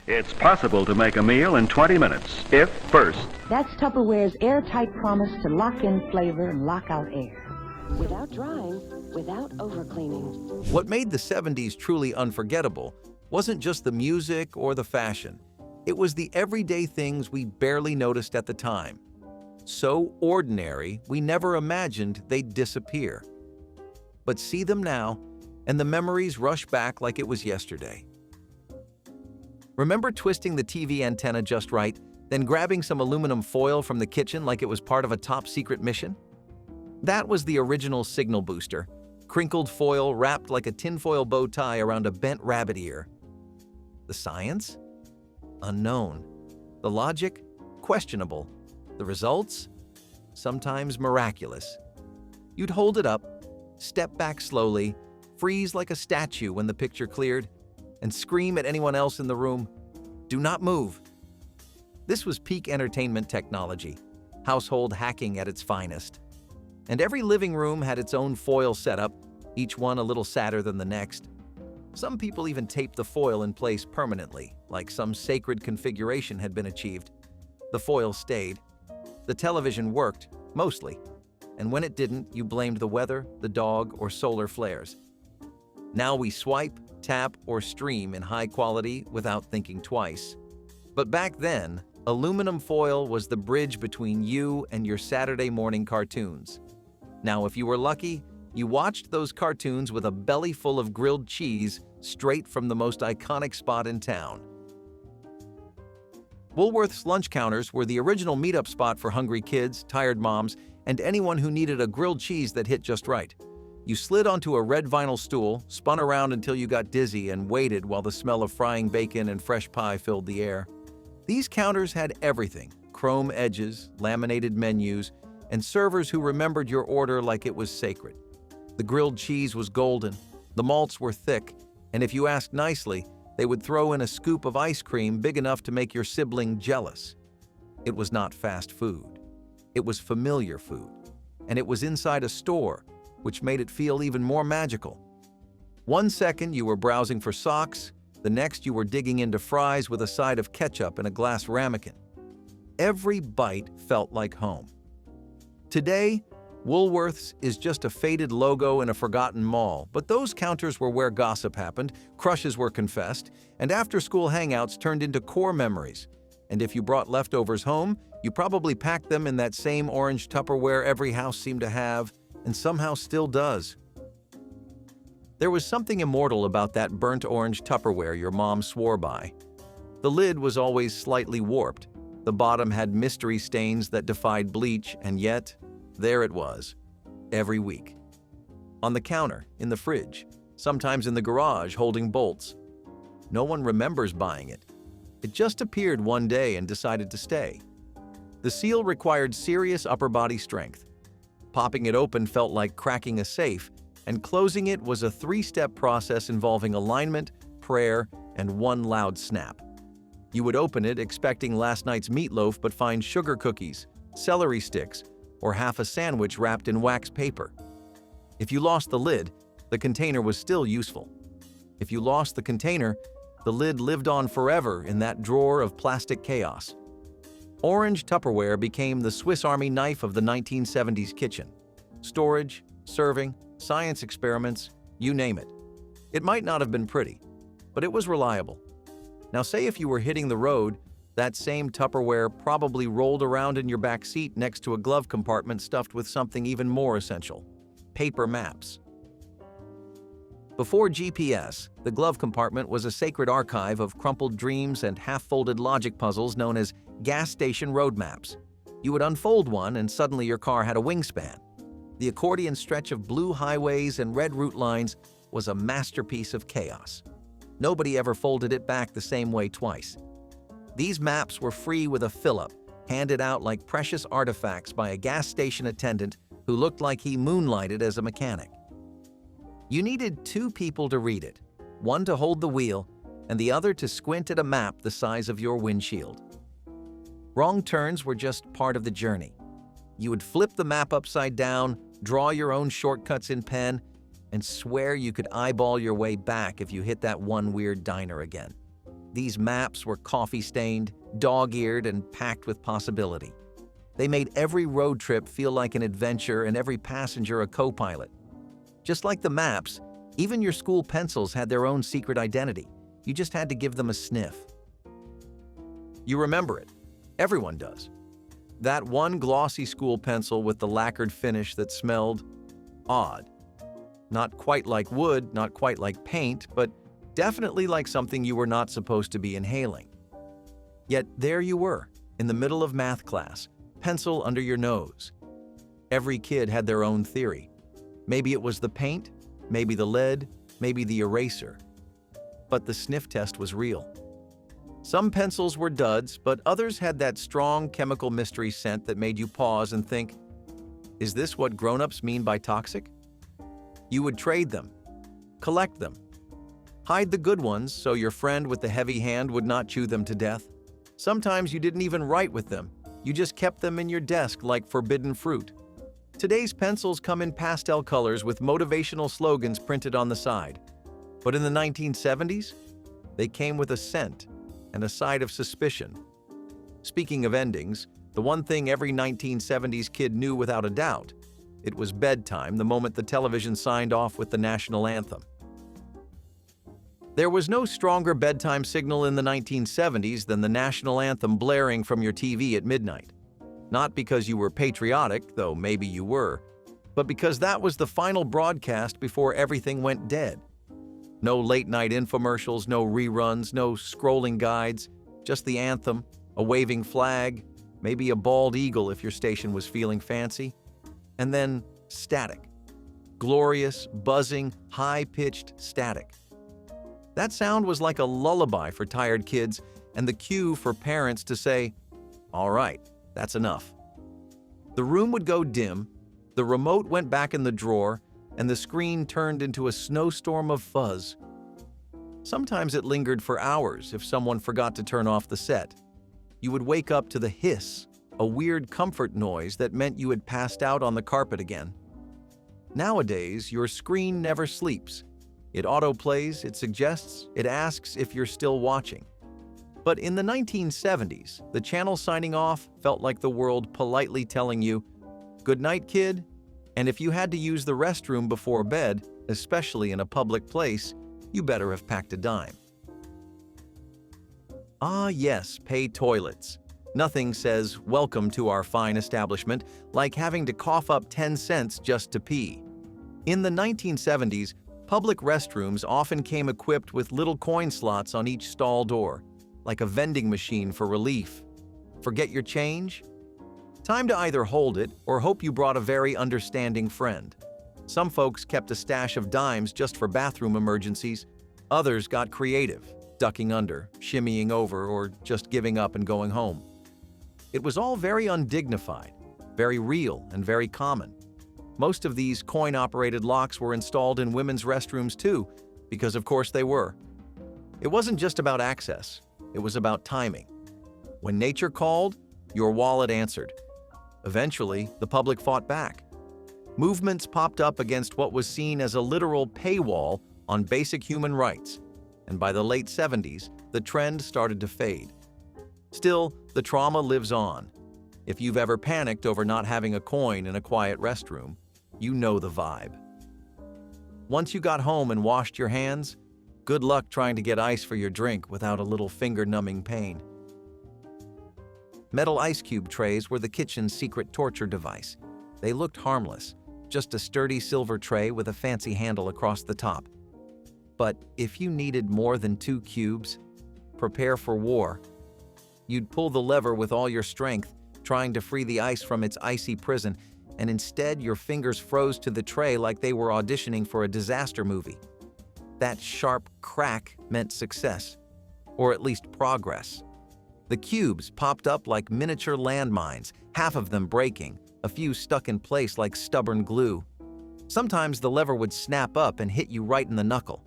It's possible to make a meal in 20 minutes, if first. That's Tupperware's airtight promise to lock in flavor and lock out air. Without drying, without overcleaning. What made the 70s truly unforgettable wasn't just the music or the fashion. It was the everyday things we barely noticed at the time. So ordinary, we never imagined they'd disappear. But see them now, and the memories rush back like it was yesterday. Remember twisting the TV antenna just right, then grabbing some aluminum foil from the kitchen like it was part of a top-secret mission? That was the original signal booster, crinkled foil wrapped like a tinfoil bow tie around a bent rabbit ear. The science? Unknown. The logic? Questionable. The results? Sometimes miraculous. You'd hold it up, step back slowly, freeze like a statue when the picture cleared, and scream at anyone else in the room, "Do not move." This was peak entertainment technology, household hacking at its finest. And every living room had its own foil setup, each one a little sadder than the next. Some people even taped the foil in place permanently, like some sacred configuration had been achieved. The foil stayed. The television worked, mostly. And when it didn't, you blamed the weather, the dog, or solar flares. Now we swipe, tap, or stream in high quality without thinking twice. But back then, aluminum foil was the bridge between you and your Saturday morning cartoons. Now, if you were lucky, you watched those cartoons with a belly full of grilled cheese straight from the most iconic spot in town. Woolworth's lunch counters were the original meetup spot for hungry kids, tired moms, and anyone who needed a grilled cheese that hit just right. You slid onto a red vinyl stool, spun around until you got dizzy, and waited while the smell of frying bacon and fresh pie filled the air. These counters had everything: chrome edges, laminated menus, and servers who remembered your order like it was sacred. The grilled cheese was golden, the malts were thick, and if you asked nicely, they would throw in a scoop of ice cream big enough to make your sibling jealous. It was not fast food. It was familiar food, and it was inside a store, which made it feel even more magical. One second you were browsing for socks, the next you were digging into fries with a side of ketchup and a glass ramekin. Every bite felt like home. Today, Woolworths is just a faded logo in a forgotten mall, but those counters were where gossip happened, crushes were confessed, and after-school hangouts turned into core memories. And if you brought leftovers home, you probably packed them in that same orange Tupperware every house seemed to have, and somehow still does. There was something immortal about that burnt orange Tupperware your mom swore by. The lid was always slightly warped. The bottom had mystery stains that defied bleach, and yet, there it was, every week. On the counter, in the fridge, sometimes in the garage holding bolts. No one remembers buying it. It just appeared one day and decided to stay. The seal required serious upper body strength. Popping it open felt like cracking a safe, and closing it was a three-step process involving alignment, prayer, and one loud snap. You would open it expecting last night's meatloaf but find sugar cookies, celery sticks, or half a sandwich wrapped in wax paper. If you lost the lid, the container was still useful. If you lost the container, the lid lived on forever in that drawer of plastic chaos. Orange Tupperware became the Swiss Army knife of the 1970s kitchen. Storage, serving, science experiments, you name it. It might not have been pretty, but it was reliable. Now say if you were hitting the road, that same Tupperware probably rolled around in your back seat next to a glove compartment stuffed with something even more essential: paper maps. Before GPS, the glove compartment was a sacred archive of crumpled dreams and half-folded logic puzzles known as gas station road maps. You would unfold one and suddenly your car had a wingspan. The accordion stretch of blue highways and red route lines was a masterpiece of chaos. Nobody ever folded it back the same way twice. These maps were free with a fill-up, handed out like precious artifacts by a gas station attendant who looked like he moonlighted as a mechanic. You needed two people to read it, one to hold the wheel and the other to squint at a map the size of your windshield. Wrong turns were just part of the journey. You would flip the map upside down, draw your own shortcuts in pen, and swear you could eyeball your way back if you hit that one weird diner again. These maps were coffee-stained, dog-eared, and packed with possibility. They made every road trip feel like an adventure and every passenger a co-pilot. Just like the maps, even your school pencils had their own secret identity. You just had to give them a sniff. You remember it. Everyone does. That one glossy school pencil with the lacquered finish that smelled odd. Not quite like wood, not quite like paint, but definitely like something you were not supposed to be inhaling. Yet there you were, in the middle of math class, pencil under your nose. Every kid had their own theory. Maybe it was the paint, maybe the lead, maybe the eraser. But the sniff test was real. Some pencils were duds, but others had that strong chemical mystery scent that made you pause and think, is this what grown-ups mean by toxic? You would trade them, collect them, hide the good ones so your friend with the heavy hand would not chew them to death. Sometimes you didn't even write with them. You just kept them in your desk like forbidden fruit. Today's pencils come in pastel colors with motivational slogans printed on the side. But in the 1970s, they came with a scent and a side of suspicion. Speaking of endings, the one thing every 1970s kid knew without a doubt, it was bedtime the moment the television signed off with the national anthem. There was no stronger bedtime signal in the 1970s than the national anthem blaring from your TV at midnight. Not because you were patriotic, though maybe you were, but because that was the final broadcast before everything went dead. No late-night infomercials, no reruns, no scrolling guides, just the anthem, a waving flag, maybe a bald eagle if your station was feeling fancy, and then static. Glorious, buzzing, high-pitched static. That sound was like a lullaby for tired kids and the cue for parents to say, "All right, that's enough." The room would go dim, the remote went back in the drawer, and the screen turned into a snowstorm of fuzz. Sometimes it lingered for hours if someone forgot to turn off the set. You would wake up to the hiss, a weird comfort noise that meant you had passed out on the carpet again. Nowadays, your screen never sleeps. It autoplays, it suggests, it asks if you're still watching. But in the 1970s, the channel signing off felt like the world politely telling you, "Good night, kid," and if you had to use the restroom before bed, especially in a public place, you better have packed a dime. Ah yes, pay toilets. Nothing says, "Welcome to our fine establishment," like having to cough up 10 cents just to pee. In the 1970s, public restrooms often came equipped with little coin slots on each stall door, like a vending machine for relief. Forget your change? Time to either hold it or hope you brought a very understanding friend. Some folks kept a stash of dimes just for bathroom emergencies. Others got creative, ducking under, shimmying over, or just giving up and going home. It was all very undignified, very real, and very common. Most of these coin-operated locks were installed in women's restrooms too, because of course they were. It wasn't just about access, it was about timing. When nature called, your wallet answered. Eventually, the public fought back. Movements popped up against what was seen as a literal paywall on basic human rights, and by the late 70s, the trend started to fade. Still, the trauma lives on. If you've ever panicked over not having a coin in a quiet restroom, you know the vibe. Once you got home and washed your hands, good luck trying to get ice for your drink without a little finger-numbing pain. Metal ice cube trays were the kitchen's secret torture device. They looked harmless, just a sturdy silver tray with a fancy handle across the top. But if you needed more than 2 cubes, prepare for war. You'd pull the lever with all your strength, trying to free the ice from its icy prison, and instead your fingers froze to the tray like they were auditioning for a disaster movie. That sharp crack meant success, or at least progress. The cubes popped up like miniature landmines, half of them breaking, a few stuck in place like stubborn glue. Sometimes the lever would snap up and hit you right in the knuckle.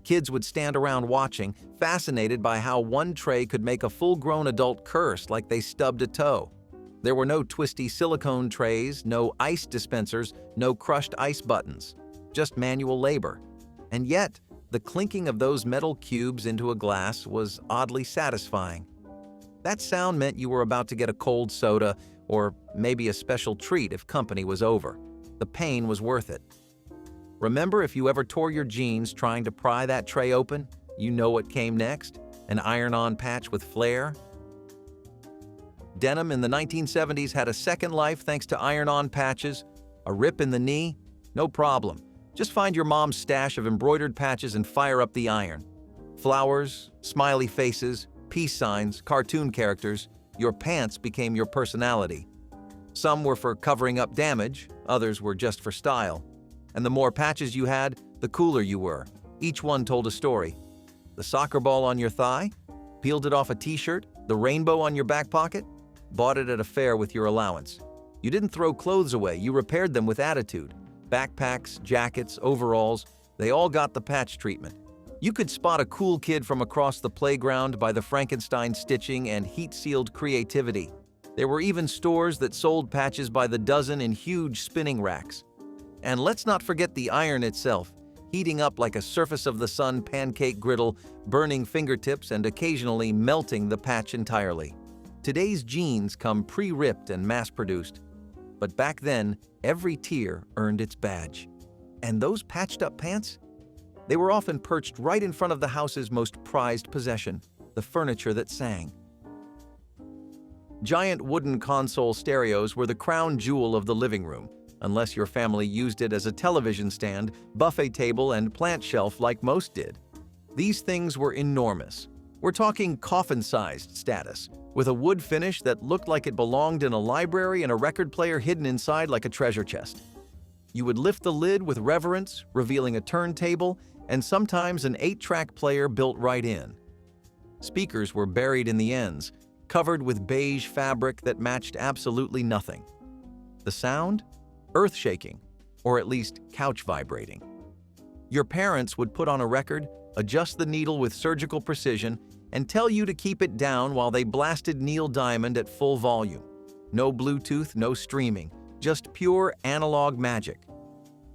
Kids would stand around watching, fascinated by how one tray could make a full-grown adult curse like they stubbed a toe. There were no twisty silicone trays, no ice dispensers, no crushed ice buttons, just manual labor. And yet, The clinking of those metal cubes into a glass was oddly satisfying. That sound meant you were about to get a cold soda or maybe a special treat if company was over. The pain was worth it. Remember if you ever tore your jeans trying to pry that tray open? You know what came next? An iron-on patch with flair? Denim in the 1970s had a second life thanks to iron-on patches. A rip in the knee? No problem. Just find your mom's stash of embroidered patches and fire up the iron. Flowers, smiley faces, peace signs, cartoon characters, your pants became your personality. Some were for covering up damage, others were just for style. And the more patches you had, the cooler you were. Each one told a story. The soccer ball on your thigh? Peeled it off a t-shirt? The rainbow on your back pocket? Bought it at a fair with your allowance. You didn't throw clothes away, you repaired them with attitude. Backpacks, jackets, overalls, they all got the patch treatment. You could spot a cool kid from across the playground by the Frankenstein stitching and heat-sealed creativity. There were even stores that sold patches by the dozen in huge spinning racks. And let's not forget the iron itself, heating up like a surface of the sun pancake griddle, burning fingertips and occasionally melting the patch entirely. Today's jeans come pre-ripped and mass-produced. But back then, every tear earned its badge. And those patched-up pants? They were often perched right in front of the house's most prized possession, the furniture that sang. Giant wooden console stereos were the crown jewel of the living room, unless your family used it as a television stand, buffet table, and plant shelf like most did. These things were enormous. We're talking coffin-sized status, with a wood finish that looked like it belonged in a library and a record player hidden inside like a treasure chest. You would lift the lid with reverence, revealing a turntable and sometimes an 8-track player built right in. Speakers were buried in the ends, covered with beige fabric that matched absolutely nothing. The sound? Earth-shaking, or at least couch vibrating. Your parents would put on a record, adjust the needle with surgical precision, and tell you to keep it down while they blasted Neil Diamond at full volume. No Bluetooth, no streaming, just pure analog magic.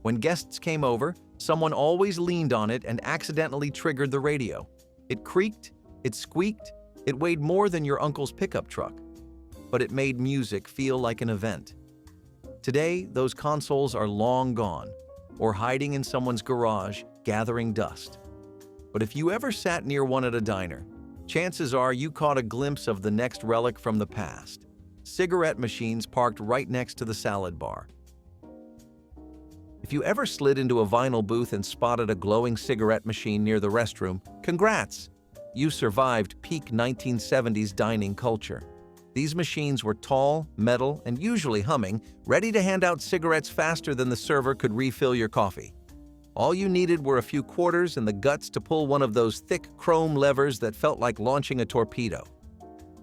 When guests came over, someone always leaned on it and accidentally triggered the radio. It creaked, it squeaked, it weighed more than your uncle's pickup truck. But it made music feel like an event. Today, those consoles are long gone, or hiding in someone's garage, gathering dust. But if you ever sat near one at a diner, chances are you caught a glimpse of the next relic from the past. Cigarette machines parked right next to the salad bar. If you ever slid into a vinyl booth and spotted a glowing cigarette machine near the restroom, congrats! You survived peak 1970s dining culture. These machines were tall, metal, and usually humming, ready to hand out cigarettes faster than the server could refill your coffee. All you needed were a few quarters and the guts to pull one of those thick chrome levers that felt like launching a torpedo.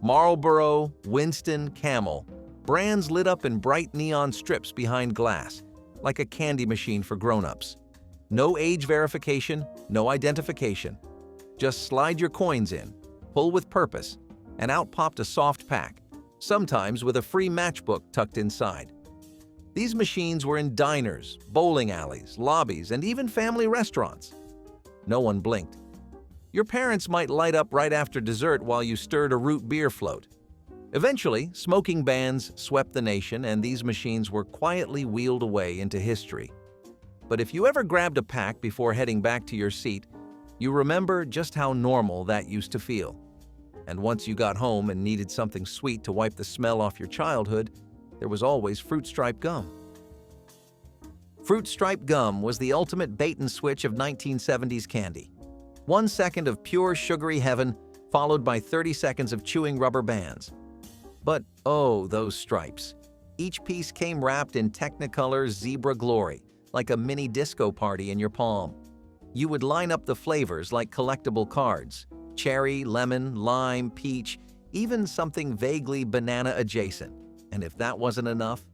Marlboro, Winston, Camel, brands lit up in bright neon strips behind glass, like a candy machine for grown-ups. No age verification, no identification. Just slide your coins in, pull with purpose, and out popped a soft pack, sometimes with a free matchbook tucked inside. These machines were in diners, bowling alleys, lobbies, and even family restaurants. No one blinked. Your parents might light up right after dessert while you stirred a root beer float. Eventually, smoking bans swept the nation and these machines were quietly wheeled away into history. But if you ever grabbed a pack before heading back to your seat, you remember just how normal that used to feel. And once you got home and needed something sweet to wipe the smell off your childhood, there was always Fruit Stripe gum. Fruit Stripe gum was the ultimate bait-and-switch of 1970s candy. 1 second of pure sugary heaven, followed by 30 seconds of chewing rubber bands. But oh, those stripes. Each piece came wrapped in Technicolor zebra glory, like a mini disco party in your palm. You would line up the flavors like collectible cards: cherry, lemon, lime, peach, even something vaguely banana adjacent. And if that wasn't enough,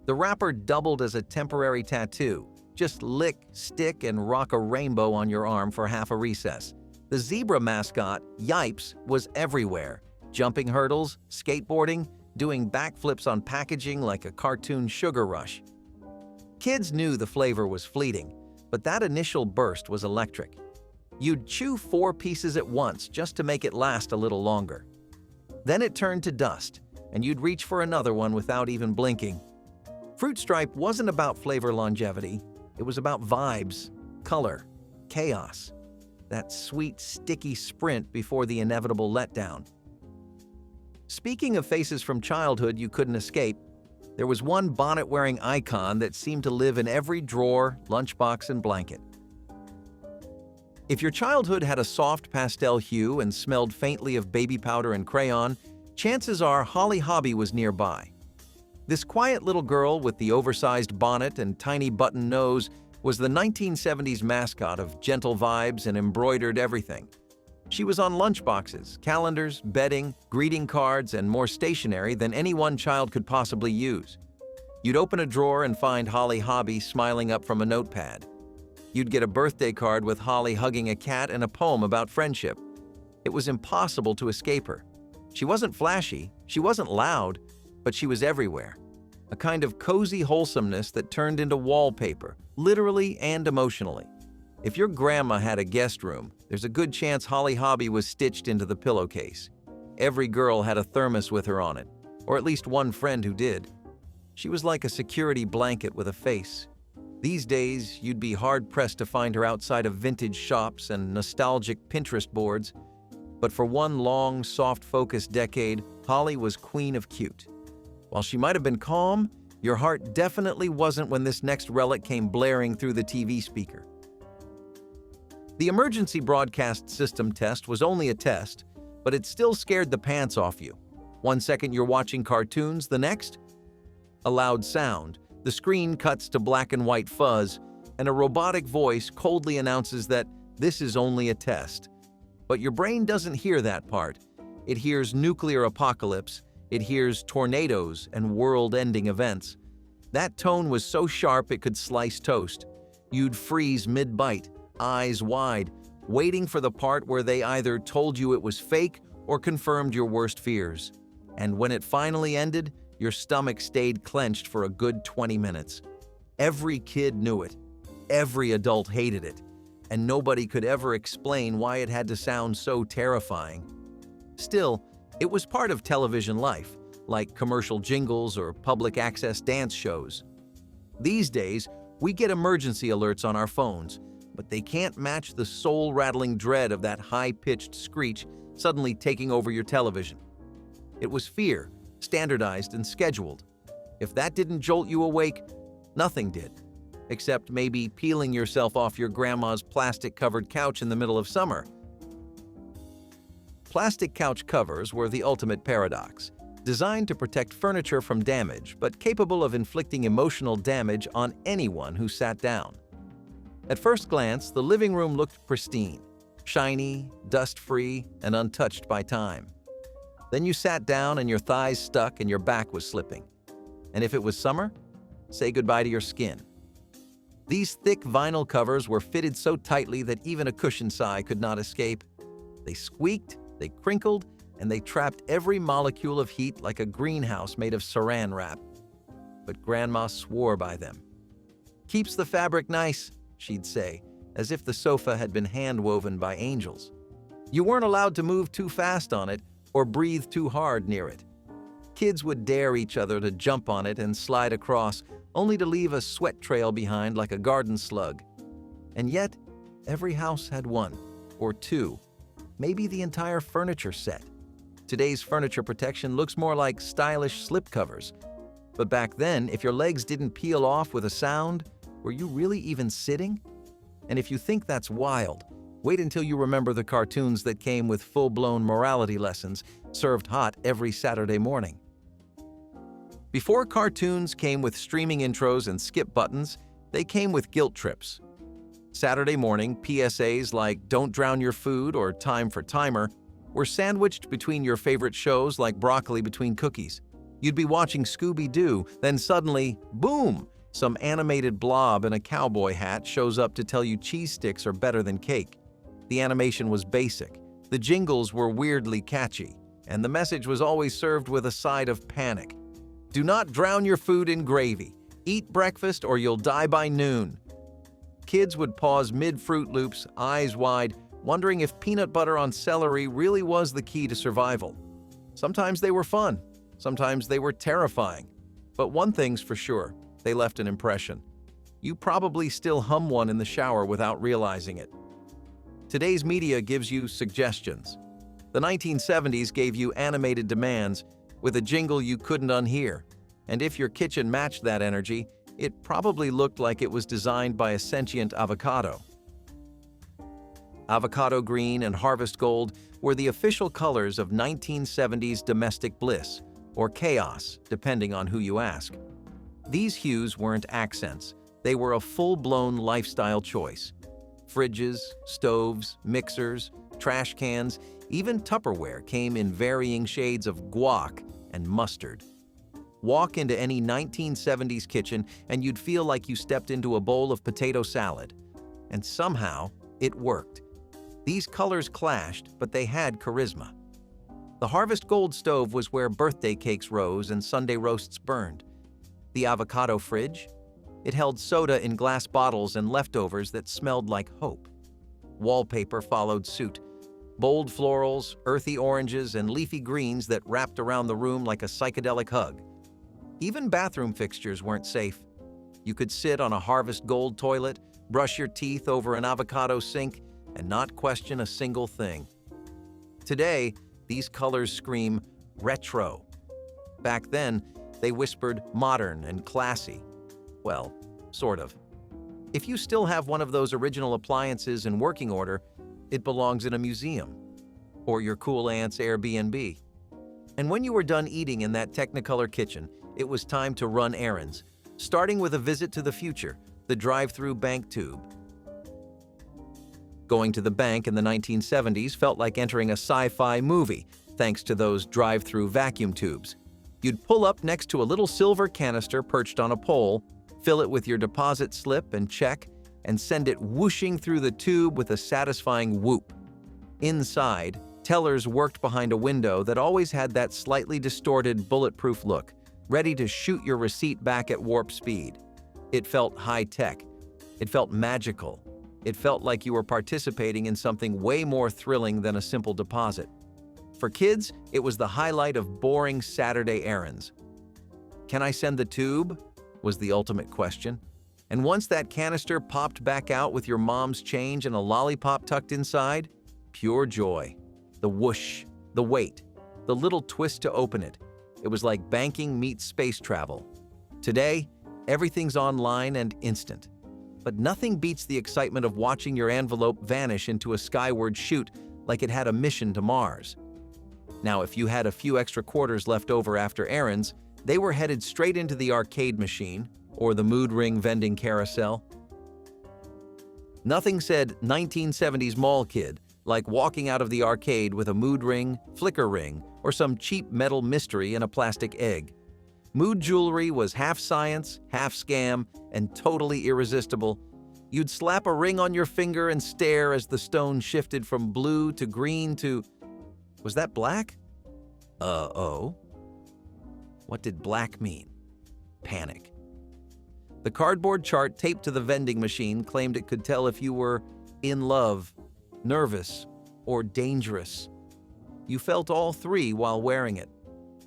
the wrapper doubled as a temporary tattoo. Just lick, stick, and rock a rainbow on your arm for half a recess. The zebra mascot, Yipes, was everywhere. Jumping hurdles, skateboarding, doing backflips on packaging like a cartoon sugar rush. Kids knew the flavor was fleeting, but that initial burst was electric. You'd chew 4 pieces at once just to make it last a little longer. Then it turned to dust, and you'd reach for another one without even blinking. Fruit Stripe wasn't about flavor longevity. It was about vibes, color, chaos. That sweet, sticky sprint before the inevitable letdown. Speaking of faces from childhood you couldn't escape, there was one bonnet-wearing icon that seemed to live in every drawer, lunchbox, and blanket. If your childhood had a soft pastel hue and smelled faintly of baby powder and crayon, chances are Holly Hobbie was nearby. This quiet little girl with the oversized bonnet and tiny button nose was the 1970s mascot of gentle vibes and embroidered everything. She was on lunchboxes, calendars, bedding, greeting cards, and more stationery than any one child could possibly use. You'd open a drawer and find Holly Hobbie smiling up from a notepad. You'd get a birthday card with Holly hugging a cat and a poem about friendship. It was impossible to escape her. She wasn't flashy, she wasn't loud, but she was everywhere. A kind of cozy wholesomeness that turned into wallpaper, literally and emotionally. If your grandma had a guest room, there's a good chance Holly Hobbie was stitched into the pillowcase. Every girl had a thermos with her on it, or at least one friend who did. She was like a security blanket with a face. These days, you'd be hard-pressed to find her outside of vintage shops and nostalgic Pinterest boards. But for one long, soft-focused decade, Holly was queen of cute. While she might have been calm, your heart definitely wasn't when this next relic came blaring through the TV speaker. The emergency broadcast system test was only a test, but it still scared the pants off you. One second you're watching cartoons, the next? A loud sound, the screen cuts to black and white fuzz, and a robotic voice coldly announces that this is only a test. But your brain doesn't hear that part. It hears nuclear apocalypse, it hears tornadoes and world-ending events. That tone was so sharp it could slice toast. You'd freeze mid-bite, eyes wide, waiting for the part where they either told you it was fake or confirmed your worst fears. And when it finally ended, your stomach stayed clenched for a good 20 minutes. Every kid knew it. Every adult hated it. And nobody could ever explain why it had to sound so terrifying. Still, it was part of television life, like commercial jingles or public access dance shows. These days, we get emergency alerts on our phones, but they can't match the soul-rattling dread of that high-pitched screech suddenly taking over your television. It was fear, standardized and scheduled. If that didn't jolt you awake, nothing did, except maybe peeling yourself off your grandma's plastic-covered couch in the middle of summer. Plastic couch covers were the ultimate paradox, designed to protect furniture from damage, but capable of inflicting emotional damage on anyone who sat down. At first glance, the living room looked pristine, shiny, dust-free, and untouched by time. Then you sat down and your thighs stuck and your back was slipping. And if it was summer, say goodbye to your skin. These thick vinyl covers were fitted so tightly that even a cushion sigh could not escape. They squeaked, they crinkled, and they trapped every molecule of heat like a greenhouse made of saran wrap. But Grandma swore by them. "Keeps the fabric nice," she'd say, as if the sofa had been hand-woven by angels. You weren't allowed to move too fast on it or breathe too hard near it. Kids would dare each other to jump on it and slide across, only to leave a sweat trail behind like a garden slug. And yet, every house had one, or two, maybe the entire furniture set. Today's furniture protection looks more like stylish slipcovers. But back then, if your legs didn't peel off with a sound, were you really even sitting? And if you think that's wild, wait until you remember the cartoons that came with full-blown morality lessons, served hot every Saturday morning. Before cartoons came with streaming intros and skip buttons, they came with guilt trips. Saturday morning, PSAs like "Don't drown your food" or "Time for timer" were sandwiched between your favorite shows like broccoli between cookies. You'd be watching Scooby-Doo, then suddenly, boom! Some animated blob in a cowboy hat shows up to tell you cheese sticks are better than cake. The animation was basic, the jingles were weirdly catchy, and the message was always served with a side of panic. Do not drown your food in gravy. Eat breakfast or you'll die by noon. Kids would pause mid-Fruit Loops, eyes wide, wondering if peanut butter on celery really was the key to survival. Sometimes they were fun, sometimes they were terrifying. But one thing's for sure, they left an impression. You probably still hum one in the shower without realizing it. Today's media gives you suggestions. The 1970s gave you animated demands with a jingle you couldn't unhear. And if your kitchen matched that energy, it probably looked like it was designed by a sentient avocado. Avocado green and harvest gold were the official colors of 1970s domestic bliss, or chaos, depending on who you ask. These hues weren't accents, they were a full-blown lifestyle choice. Fridges, stoves, mixers, trash cans, even Tupperware came in varying shades of guac and mustard. Walk into any 1970s kitchen and you'd feel like you stepped into a bowl of potato salad. And somehow, it worked. These colors clashed, but they had charisma. The Harvest Gold stove was where birthday cakes rose and Sunday roasts burned. The avocado fridge? It held soda in glass bottles and leftovers that smelled like hope. Wallpaper followed suit. Bold florals, earthy oranges, and leafy greens that wrapped around the room like a psychedelic hug. Even bathroom fixtures weren't safe. You could sit on a Harvest Gold toilet, brush your teeth over an avocado sink, and not question a single thing. Today, these colors scream retro. Back then, they whispered modern and classy. Well, sort of. If you still have one of those original appliances in working order, it belongs in a museum, or your cool aunt's Airbnb. And when you were done eating in that Technicolor kitchen, it was time to run errands, starting with a visit to the future, the drive-through bank tube. Going to the bank in the 1970s felt like entering a sci-fi movie, thanks to those drive-through vacuum tubes. You'd pull up next to a little silver canister perched on a pole, fill it with your deposit slip and check, and send it whooshing through the tube with a satisfying whoop. Inside, tellers worked behind a window that always had that slightly distorted, bulletproof look, ready to shoot your receipt back at warp speed. It felt high-tech. It felt magical. It felt like you were participating in something way more thrilling than a simple deposit. For kids, it was the highlight of boring Saturday errands. "Can I send the tube?" was the ultimate question. And once that canister popped back out with your mom's change and a lollipop tucked inside, pure joy. The whoosh, the wait, the little twist to open it. It was like banking meets space travel. Today, everything's online and instant. But nothing beats the excitement of watching your envelope vanish into a skyward chute like it had a mission to Mars. Now, if you had a few extra quarters left over after errands, they were headed straight into the arcade machine or the mood ring vending carousel. Nothing said 1970s mall kid like walking out of the arcade with a mood ring, flicker ring, or some cheap metal mystery in a plastic egg. Mood jewelry was half science, half scam, and totally irresistible. You'd slap a ring on your finger and stare as the stone shifted from blue to green to... Was that black? Uh-oh. What did black mean? Panic. The cardboard chart taped to the vending machine claimed it could tell if you were in love, nervous, or dangerous. You felt all three while wearing it.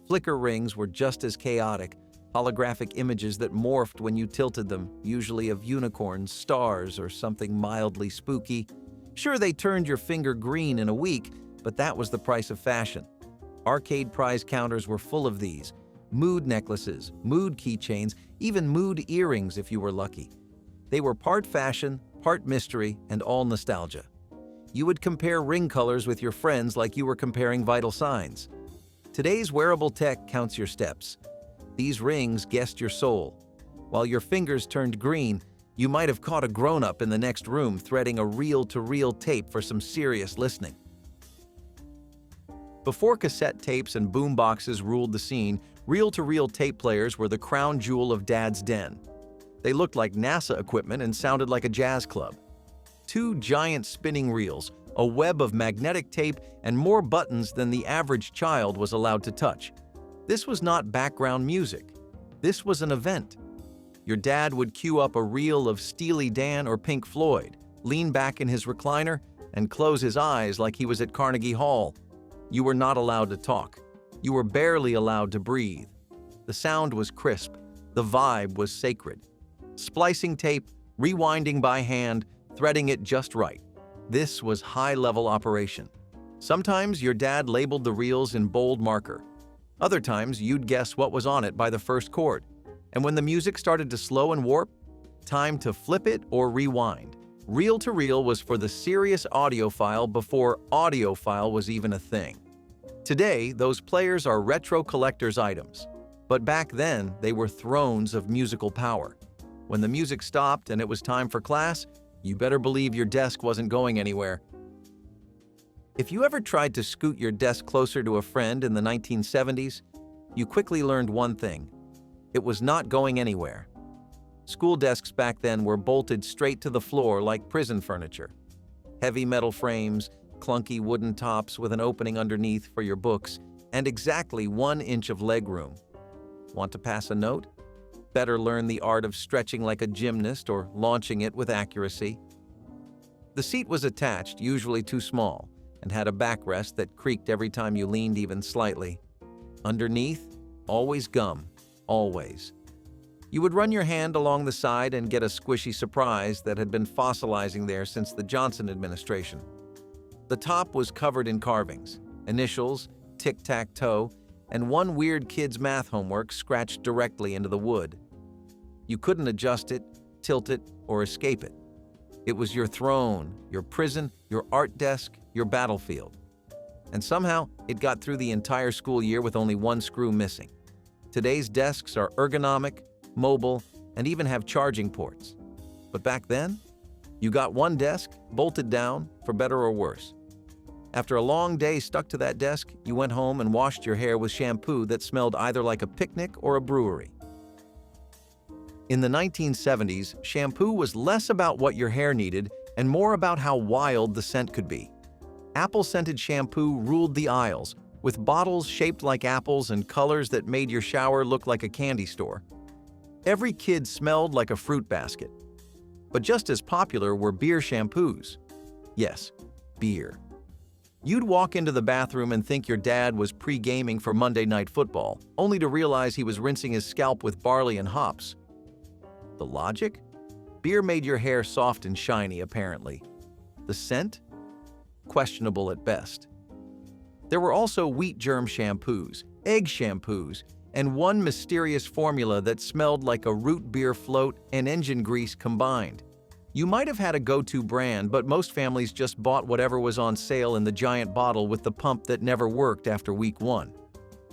Flicker rings were just as chaotic, holographic images that morphed when you tilted them, usually of unicorns, stars, or something mildly spooky. Sure, they turned your finger green in a week, but that was the price of fashion. Arcade prize counters were full of these. Mood necklaces, mood keychains, even mood earrings if you were lucky. They were part fashion, part mystery, and all nostalgia. You would compare ring colors with your friends like you were comparing vital signs. Today's wearable tech counts your steps. These rings guessed your soul. While your fingers turned green, you might have caught a grown-up in the next room threading a reel-to-reel tape for some serious listening. Before cassette tapes and boom boxes ruled the scene, reel-to-reel tape players were the crown jewel of Dad's den. They looked like NASA equipment and sounded like a jazz club. 2 giant spinning reels, a web of magnetic tape, and more buttons than the average child was allowed to touch. This was not background music. This was an event. Your dad would cue up a reel of Steely Dan or Pink Floyd, lean back in his recliner, and close his eyes like he was at Carnegie Hall. You were not allowed to talk. You were barely allowed to breathe. The sound was crisp. The vibe was sacred. Splicing tape, rewinding by hand, threading it just right. This was high-level operation. Sometimes your dad labeled the reels in bold marker. Other times you'd guess what was on it by the first chord. And when the music started to slow and warp, time to flip it or rewind. Reel-to-reel was for the serious audiophile before audiophile was even a thing. Today, those players are retro collector's items. But back then, they were thrones of musical power. When the music stopped and it was time for class, you better believe your desk wasn't going anywhere. If you ever tried to scoot your desk closer to a friend in the 1970s, you quickly learned one thing. It was not going anywhere. School desks back then were bolted straight to the floor like prison furniture. Heavy metal frames, clunky wooden tops with an opening underneath for your books, and exactly 1 inch of legroom. Want to pass a note? Better learn the art of stretching like a gymnast or launching it with accuracy. The seat was attached, usually too small, and had a backrest that creaked every time you leaned even slightly. Underneath, always gum, always. You would run your hand along the side and get a squishy surprise that had been fossilizing there since the Johnson administration. The top was covered in carvings, initials, tic-tac-toe, and one weird kid's math homework scratched directly into the wood. You couldn't adjust it, tilt it, or escape it. It was your throne, your prison, your art desk, your battlefield. And somehow, it got through the entire school year with only 1 screw missing. Today's desks are ergonomic, mobile, and even have charging ports. But back then, you got one desk, bolted down, for better or worse. After a long day stuck to that desk, you went home and washed your hair with shampoo that smelled either like a picnic or a brewery. In the 1970s, shampoo was less about what your hair needed and more about how wild the scent could be. Apple-scented shampoo ruled the aisles, with bottles shaped like apples and colors that made your shower look like a candy store. Every kid smelled like a fruit basket. But just as popular were beer shampoos. Yes, beer. You'd walk into the bathroom and think your dad was pre-gaming for Monday Night Football, only to realize he was rinsing his scalp with barley and hops. The logic? Beer made your hair soft and shiny, apparently. The scent? Questionable at best. There were also wheat germ shampoos, egg shampoos, and one mysterious formula that smelled like a root beer float and engine grease combined. You might have had a go-to brand, but most families just bought whatever was on sale in the giant bottle with the pump that never worked after week 1.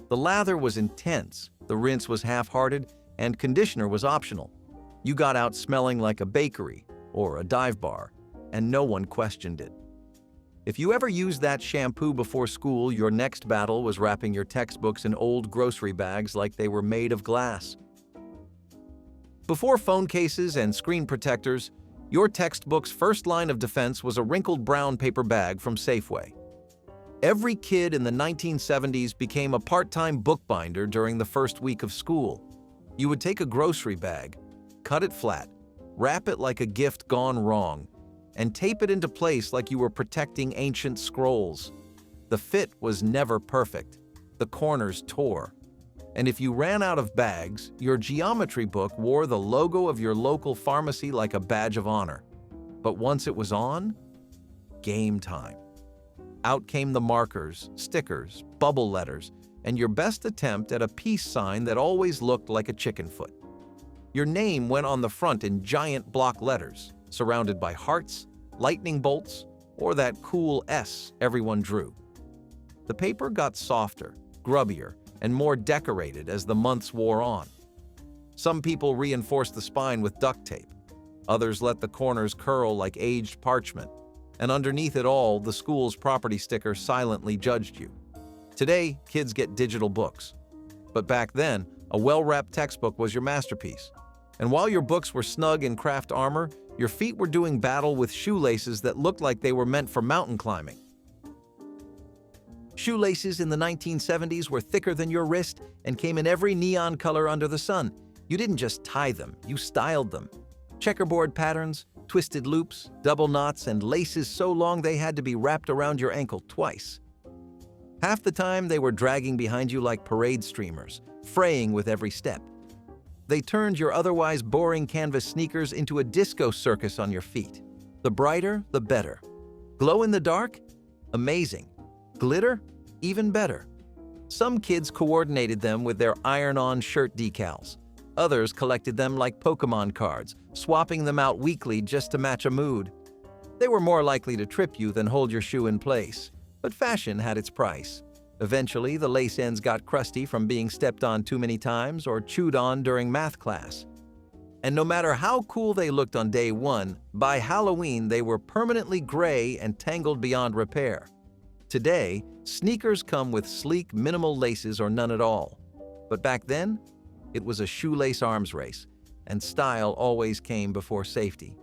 The lather was intense, the rinse was half-hearted, and conditioner was optional. You got out smelling like a bakery or a dive bar, and no one questioned it. If you ever used that shampoo before school, your next battle was wrapping your textbooks in old grocery bags like they were made of glass. Before phone cases and screen protectors, your textbook's first line of defense was a wrinkled brown paper bag from Safeway. Every kid in the 1970s became a part-time bookbinder during the first week of school. You would take a grocery bag, cut it flat, wrap it like a gift gone wrong, and tape it into place like you were protecting ancient scrolls. The fit was never perfect. The corners tore. And if you ran out of bags, your geometry book wore the logo of your local pharmacy like a badge of honor. But once it was on, game time. Out came the markers, stickers, bubble letters, and your best attempt at a peace sign that always looked like a chicken foot. Your name went on the front in giant block letters, surrounded by hearts, lightning bolts, or that cool S everyone drew. The paper got softer, grubbier, and more decorated as the months wore on. Some people reinforced the spine with duct tape. Others let the corners curl like aged parchment. And underneath it all, the school's property sticker silently judged you. Today, kids get digital books. But back then, a well-wrapped textbook was your masterpiece. And while your books were snug in craft armor, your feet were doing battle with shoelaces that looked like they were meant for mountain climbing. Shoelaces in the 1970s were thicker than your wrist and came in every neon color under the sun. You didn't just tie them, you styled them. Checkerboard patterns, Twisted loops, double knots, and laces so long they had to be wrapped around your ankle twice. Half the time they were dragging behind you like parade streamers, fraying with every step. They turned your otherwise boring canvas sneakers into a disco circus on your feet. The brighter, the better. Glow in the dark? Amazing. Glitter? Even better. Some kids coordinated them with their iron-on shirt decals. Others collected them like Pokemon cards, swapping them out weekly just to match a mood. They were more likely to trip you than hold your shoe in place, but fashion had its price. Eventually, the lace ends got crusty from being stepped on too many times or chewed on during math class. And no matter how cool they looked on day one, by Halloween they were permanently gray and tangled beyond repair. Today, sneakers come with sleek, minimal laces or none at all. But back then, it was a shoelace arms race, and style always came before safety.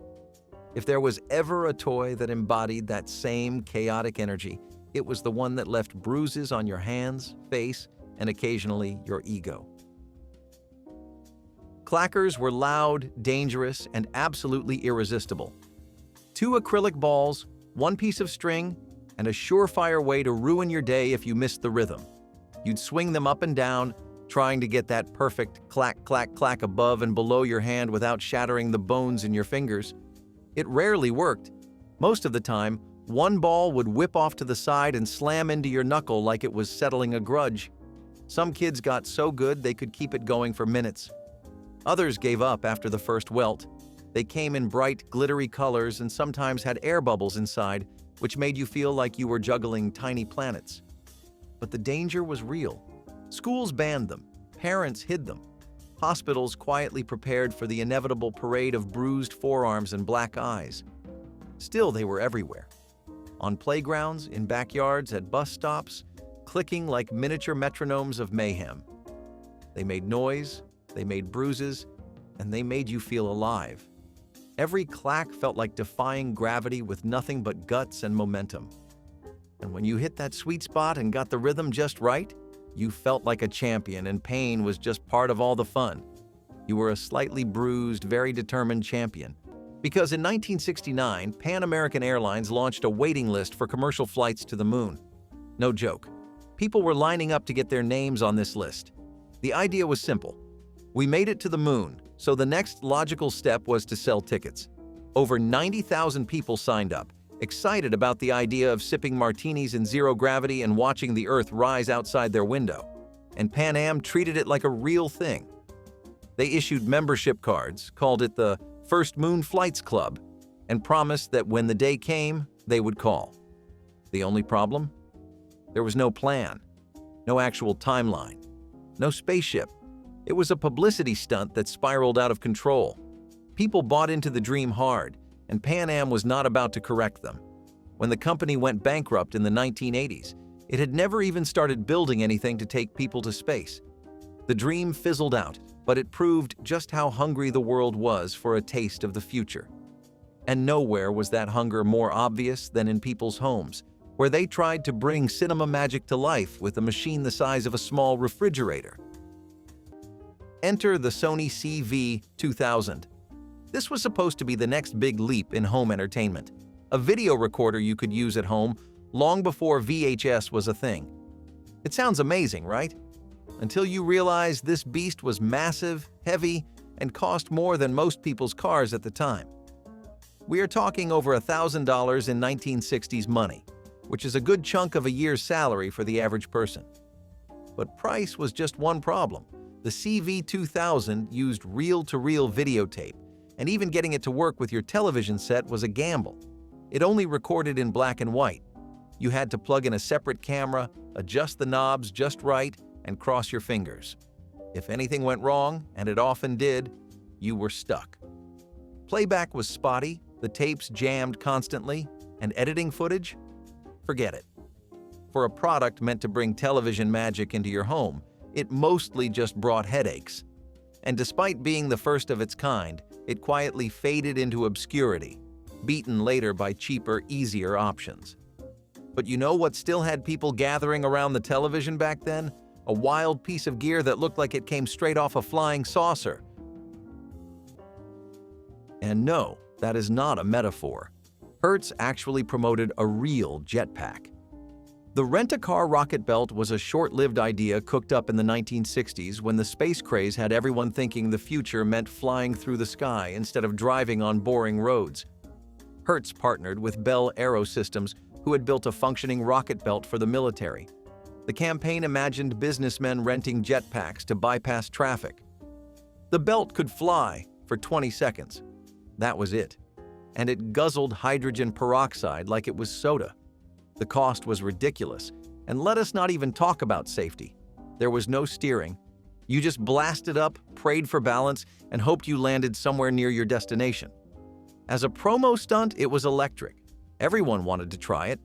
If there was ever a toy that embodied that same chaotic energy, it was the one that left bruises on your hands, face, and occasionally your ego. Clackers were loud, dangerous, and absolutely irresistible. 2 acrylic balls, 1 piece of string, and a surefire way to ruin your day if you missed the rhythm. You'd swing them up and down, trying to get that perfect clack, clack, clack above and below your hand without shattering the bones in your fingers. It rarely worked. Most of the time, one ball would whip off to the side and slam into your knuckle like it was settling a grudge. Some kids got so good they could keep it going for minutes. Others gave up after the first welt. They came in bright, glittery colors and sometimes had air bubbles inside, which made you feel like you were juggling tiny planets. But the danger was real. Schools banned them, parents hid them. Hospitals quietly prepared for the inevitable parade of bruised forearms and black eyes. Still, they were everywhere. On playgrounds, in backyards, at bus stops, clicking like miniature metronomes of mayhem. They made noise, they made bruises, and they made you feel alive. Every clack felt like defying gravity with nothing but guts and momentum. And when you hit that sweet spot and got the rhythm just right, you felt like a champion, and pain was just part of all the fun. You were a slightly bruised, very determined champion. Because in 1969, Pan American Airlines launched a waiting list for commercial flights to the moon. No joke. People were lining up to get their names on this list. The idea was simple. We made it to the moon, so the next logical step was to sell tickets. Over 90,000 people signed up, excited about the idea of sipping martinis in zero gravity and watching the Earth rise outside their window. And Pan Am treated it like a real thing. They issued membership cards, called it the First Moon Flights Club, and promised that when the day came, they would call. The only problem? There was no plan, no actual timeline, no spaceship. It was a publicity stunt that spiraled out of control. People bought into the dream hard, and Pan Am was not about to correct them. When the company went bankrupt in the 1980s, it had never even started building anything to take people to space. The dream fizzled out, but it proved just how hungry the world was for a taste of the future. And nowhere was that hunger more obvious than in people's homes, where they tried to bring cinema magic to life with a machine the size of a small refrigerator. Enter the Sony CV-2000. This was supposed to be the next big leap in home entertainment, a video recorder you could use at home long before VHS was a thing. It sounds amazing, right? Until you realize this beast was massive, heavy, and cost more than most people's cars at the time. We are talking over $1,000 in 1960s money, which is a good chunk of a year's salary for the average person. But price was just one problem. The CV-2000 used reel-to-reel videotape, and even getting it to work with your television set was a gamble. It only recorded in black and white. You had to plug in a separate camera, adjust the knobs just right, and cross your fingers. If anything went wrong, and it often did, you were stuck. Playback was spotty, the tapes jammed constantly, and editing footage? Forget it. For a product meant to bring television magic into your home, it mostly just brought headaches. And despite being the first of its kind, it quietly faded into obscurity, beaten later by cheaper, easier options. But you know what still had people gathering around the television back then? A wild piece of gear that looked like it came straight off a flying saucer. And no, That is not a metaphor. Hertz actually promoted a real jetpack. The rent-a-car rocket belt was a short-lived idea cooked up in the 1960s when the space craze had everyone thinking the future meant flying through the sky instead of driving on boring roads. Hertz partnered with Bell Aerosystems, who had built a functioning rocket belt for the military. The campaign imagined businessmen renting jetpacks to bypass traffic. The belt could fly for 20 seconds. That was it. And it guzzled hydrogen peroxide like it was soda. The cost was ridiculous, and let us not even talk about safety. There was no steering. You just blasted up, prayed for balance, and hoped you landed somewhere near your destination. As a promo stunt, it was electric. Everyone wanted to try it.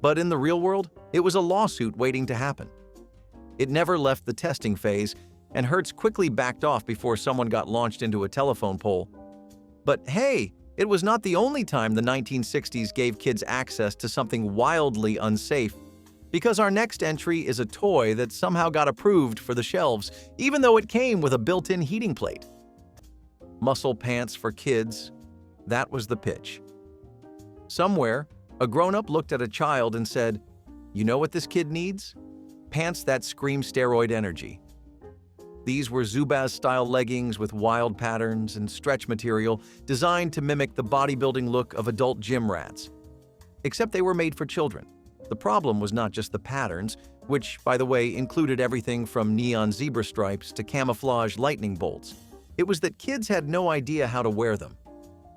But in the real world, it was a lawsuit waiting to happen. It never left the testing phase, and Hertz quickly backed off before someone got launched into a telephone pole. But hey, it was not the only time the 1960s gave kids access to something wildly unsafe, because our next entry is a toy that somehow got approved for the shelves, even though it came with a built-in heating plate. Muscle pants for kids, that was the pitch. Somewhere, a grown-up looked at a child and said, "You know what this kid needs? Pants that scream steroid energy." These were Zubaz-style leggings with wild patterns and stretch material designed to mimic the bodybuilding look of adult gym rats. Except they were made for children. The problem was not just the patterns, which, by the way, included everything from neon zebra stripes to camouflage lightning bolts. It was that kids had no idea how to wear them.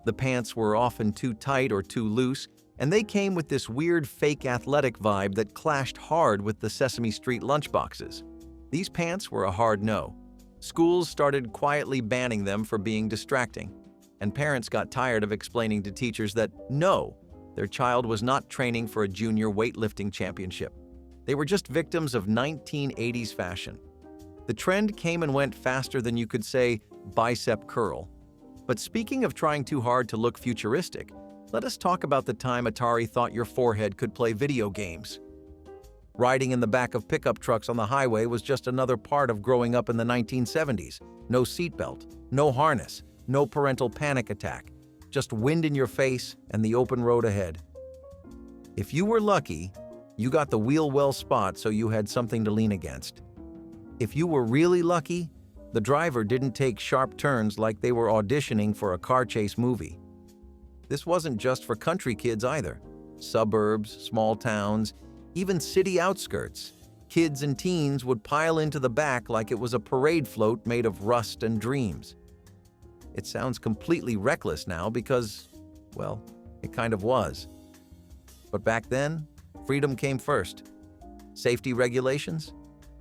The pants were often too tight or too loose, and they came with this weird fake athletic vibe that clashed hard with the Sesame Street lunchboxes. These pants were a hard no. Schools started quietly banning them for being distracting, and parents got tired of explaining to teachers that no, their child was not training for a junior weightlifting championship. They were just victims of 1980s fashion. The trend came and went faster than you could say bicep curl. But speaking of trying too hard to look futuristic, let us talk about the time Atari thought your forehead could play video games. Riding in the back of pickup trucks on the highway was just another part of growing up in the 1970s. No seatbelt, no harness, no parental panic attack, just wind in your face and the open road ahead. If you were lucky, you got the wheel well spot so you had something to lean against. If you were really lucky, the driver didn't take sharp turns like they were auditioning for a car chase movie. This wasn't just for country kids either. Suburbs, small towns, even city outskirts, kids and teens would pile into the back like it was a parade float made of rust and dreams. It sounds completely reckless now because, well, it kind of was. But back then, freedom came first. Safety regulations?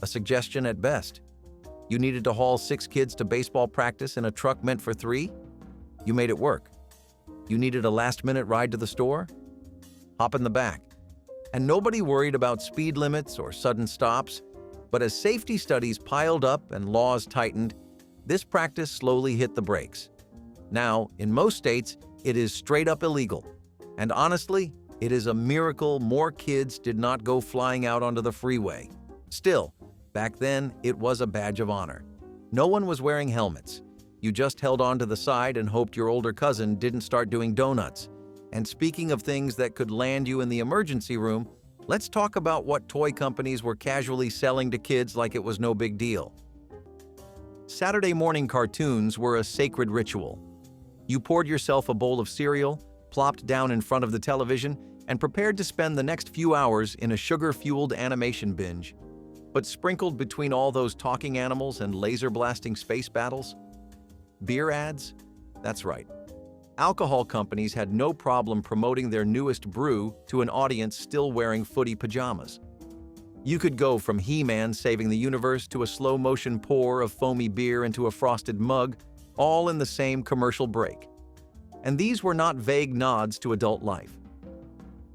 A suggestion at best. You needed to haul 6 kids to baseball practice in a truck meant for 3? You made it work. You needed a last-minute ride to the store? Hop in the back. And nobody worried about speed limits or sudden stops. But as safety studies piled up and laws tightened, this practice slowly hit the brakes. Now, in most states, it is straight up illegal. And honestly, it is a miracle more kids did not go flying out onto the freeway. Still, back then, it was a badge of honor. No one was wearing helmets. You just held on to the side and hoped your older cousin didn't start doing donuts. And speaking of things that could land you in the emergency room, let's talk about what toy companies were casually selling to kids like it was no big deal. Saturday morning cartoons were a sacred ritual. You poured yourself a bowl of cereal, plopped down in front of the television, and prepared to spend the next few hours in a sugar-fueled animation binge. But sprinkled between all those talking animals and laser-blasting space battles? Beer ads? That's right. Alcohol companies had no problem promoting their newest brew to an audience still wearing footy pajamas. You could go from He-Man saving the universe to a slow-motion pour of foamy beer into a frosted mug, all in the same commercial break. And these were not vague nods to adult life.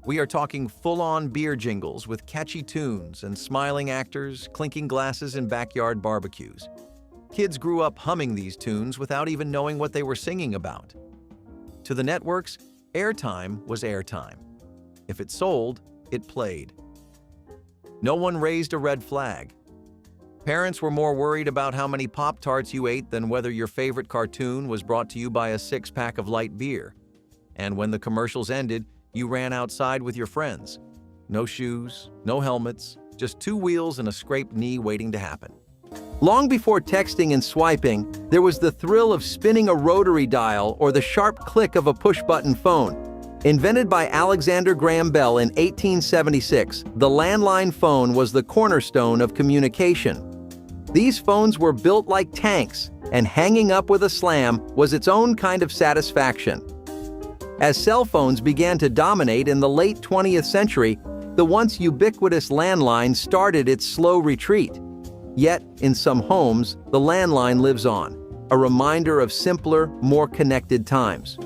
We are talking full-on beer jingles with catchy tunes and smiling actors clinking glasses in backyard barbecues. Kids grew up humming these tunes without even knowing what they were singing about. To the networks, airtime was airtime. If it sold, it played. No one raised a red flag. Parents were more worried about how many Pop-Tarts you ate than whether your favorite cartoon was brought to you by a 6-pack of light beer. And when the commercials ended, you ran outside with your friends. No shoes, no helmets, just two wheels and a scraped knee waiting to happen. Long before texting and swiping, there was the thrill of spinning a rotary dial or the sharp click of a push-button phone. Invented by Alexander Graham Bell in 1876, the landline phone was the cornerstone of communication. These phones were built like tanks, and hanging up with a slam was its own kind of satisfaction. As cell phones began to dominate in the late 20th century, the once ubiquitous landline started its slow retreat. Yet, in some homes, the landline lives on, a reminder of simpler, more connected times.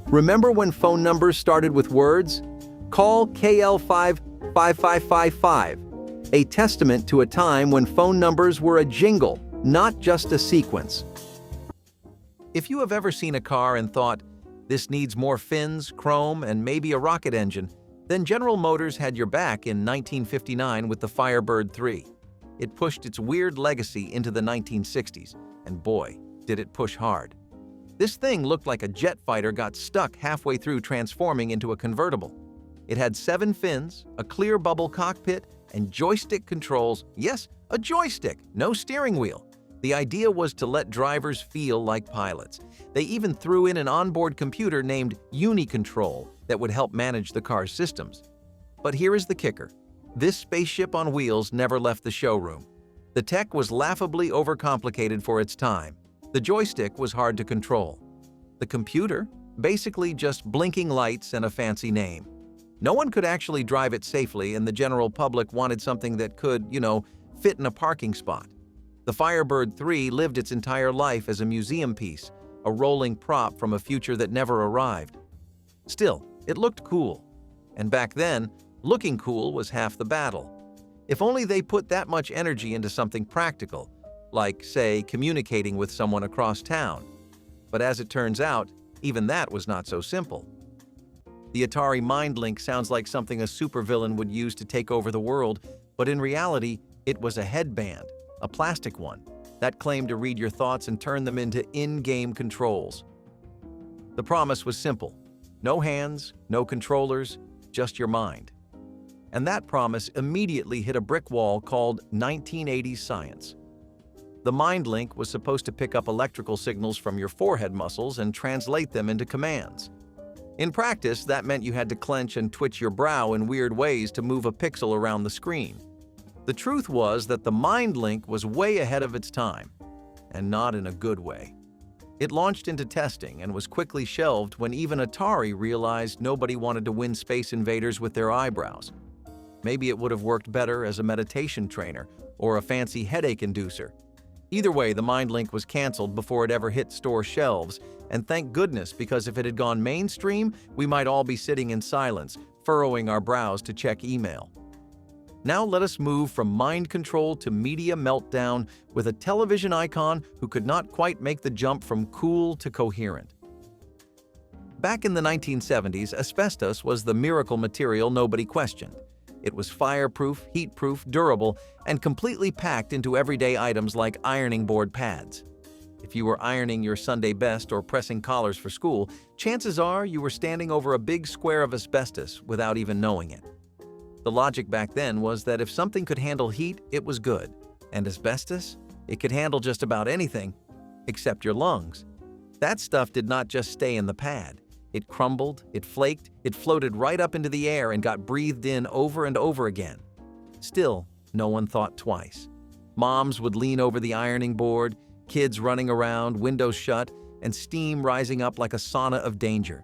Remember when phone numbers started with words? Call KL55555, a testament to a time when phone numbers were a jingle, not just a sequence. If you have ever seen a car and thought, this needs more fins, chrome, and maybe a rocket engine, then General Motors had your back in 1959 with the Firebird 3. It pushed its weird legacy into the 1960s, and boy, did it push hard. This thing looked like a jet fighter got stuck halfway through transforming into a convertible. It had 7 fins, a clear bubble cockpit, and joystick controls. Yes, a joystick, no steering wheel. The idea was to let drivers feel like pilots. They even threw in an onboard computer named UniControl that would help manage the car's systems. But here is the kicker. This spaceship on wheels never left the showroom. The tech was laughably overcomplicated for its time. The joystick was hard to control. The computer? Basically just blinking lights and a fancy name. No one could actually drive it safely, and the general public wanted something that could, fit in a parking spot. The Firebird 3 lived its entire life as a museum piece, a rolling prop from a future that never arrived. Still, it looked cool. And back then, looking cool was half the battle. If only they put that much energy into something practical, like, say, communicating with someone across town. But as it turns out, even that was not so simple. The Atari MindLink sounds like something a supervillain would use to take over the world, but in reality, it was a headband, a plastic one, that claimed to read your thoughts and turn them into in-game controls. The promise was simple. No hands, no controllers, just your mind. And that promise immediately hit a brick wall called 1980s science. The MindLink was supposed to pick up electrical signals from your forehead muscles and translate them into commands. In practice, that meant you had to clench and twitch your brow in weird ways to move a pixel around the screen. The truth was that the MindLink was way ahead of its time, and not in a good way. It launched into testing and was quickly shelved when even Atari realized nobody wanted to win Space Invaders with their eyebrows. Maybe it would have worked better as a meditation trainer or a fancy headache inducer. Either way, the MindLink was canceled before it ever hit store shelves, and thank goodness, because if it had gone mainstream, we might all be sitting in silence, furrowing our brows to check email. Now let us move from mind control to media meltdown with a television icon who could not quite make the jump from cool to coherent. Back in the 1970s, asbestos was the miracle material nobody questioned. It was fireproof, heat-proof, durable, and completely packed into everyday items like ironing board pads. If you were ironing your Sunday best or pressing collars for school, chances are you were standing over a big square of asbestos without even knowing it. The logic back then was that if something could handle heat, it was good. And asbestos? It could handle just about anything, except your lungs. That stuff did not just stay in the pad. It crumbled, it flaked, it floated right up into the air and got breathed in over and over again. Still, no one thought twice. Moms would lean over the ironing board, kids running around, windows shut, and steam rising up like a sauna of danger.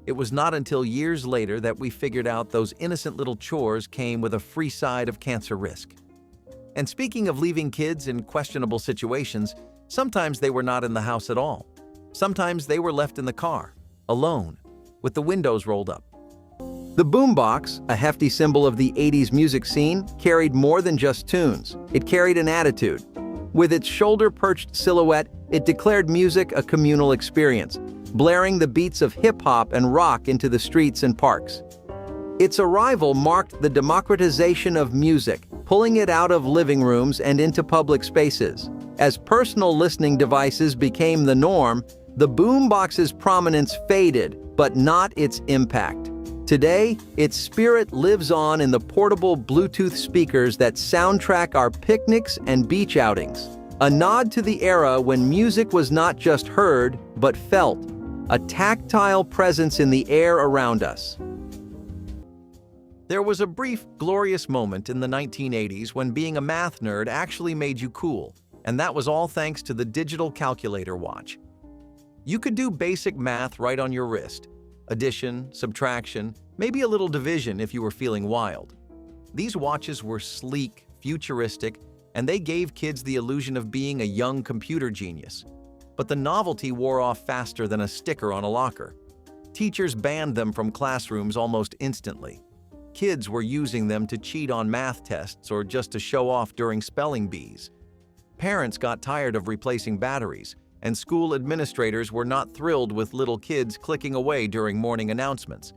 It was not until years later that we figured out those innocent little chores came with a free side of cancer risk. And speaking of leaving kids in questionable situations, sometimes they were not in the house at all. Sometimes they were left in the car, alone, with the windows rolled up. The boombox, a hefty symbol of the 80s music scene, carried more than just tunes. It carried an attitude. With its shoulder-perched silhouette, it declared music a communal experience, blaring the beats of hip-hop and rock into the streets and parks. Its arrival marked the democratization of music, pulling it out of living rooms and into public spaces. As personal listening devices became the norm, the boombox's prominence faded, but not its impact. Today, its spirit lives on in the portable Bluetooth speakers that soundtrack our picnics and beach outings. A nod to the era when music was not just heard, but felt, a tactile presence in the air around us. There was a brief, glorious moment in the 1980s when being a math nerd actually made you cool, and that was all thanks to the digital calculator watch. You could do basic math right on your wrist: addition, subtraction, maybe a little division if you were feeling wild. These watches were sleek, futuristic, and they gave kids the illusion of being a young computer genius. But the novelty wore off faster than a sticker on a locker. Teachers banned them from classrooms almost instantly. Kids were using them to cheat on math tests or just to show off during spelling bees. Parents got tired of replacing batteries, and school administrators were not thrilled with little kids clicking away during morning announcements.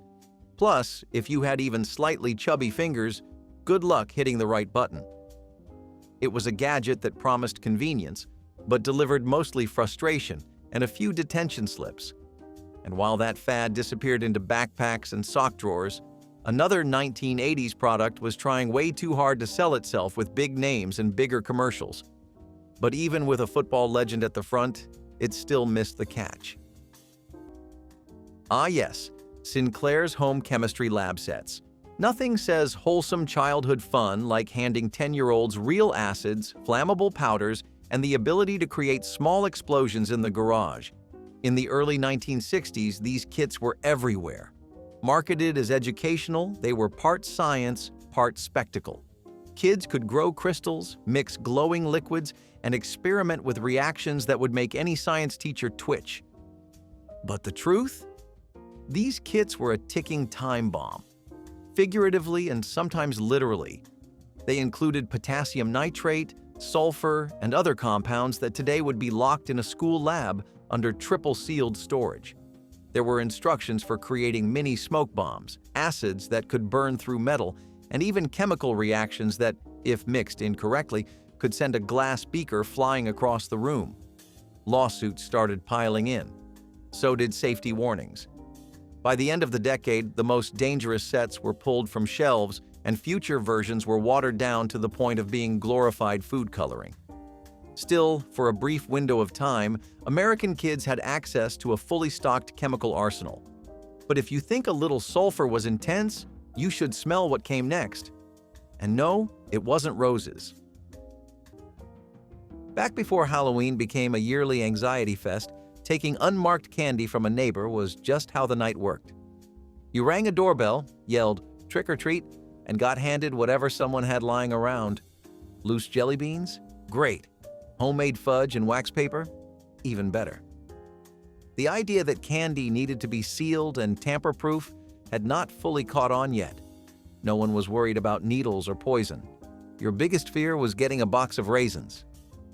Plus, if you had even slightly chubby fingers, good luck hitting the right button. It was a gadget that promised convenience, but delivered mostly frustration and a few detention slips. And while that fad disappeared into backpacks and sock drawers, another 1980s product was trying way too hard to sell itself with big names and bigger commercials. But even with a football legend at the front, it still missed the catch. Ah yes, Sinclair's home chemistry lab sets. Nothing says wholesome childhood fun like handing 10-year-olds real acids, flammable powders, and the ability to create small explosions in the garage. In the early 1960s, these kits were everywhere. Marketed as educational, they were part science, part spectacle. Kids could grow crystals, mix glowing liquids, and experiment with reactions that would make any science teacher twitch. But the truth? These kits were a ticking time bomb. Figuratively and sometimes literally. They included potassium nitrate, sulfur, and other compounds that today would be locked in a school lab under triple-sealed storage. There were instructions for creating mini smoke bombs, acids that could burn through metal, and even chemical reactions that, if mixed incorrectly, could send a glass beaker flying across the room. Lawsuits started piling in. So did safety warnings. By the end of the decade, the most dangerous sets were pulled from shelves, and future versions were watered down to the point of being glorified food coloring. Still, for a brief window of time, American kids had access to a fully stocked chemical arsenal. But if you think a little sulfur was intense, you should smell what came next. And no, it wasn't roses. Back before Halloween became a yearly anxiety fest, taking unmarked candy from a neighbor was just how the night worked. You rang a doorbell, yelled, "Trick or treat," and got handed whatever someone had lying around. Loose jelly beans? Great. Homemade fudge and wax paper? Even better. The idea that candy needed to be sealed and tamper-proof had not fully caught on yet. No one was worried about needles or poison. Your biggest fear was getting a box of raisins.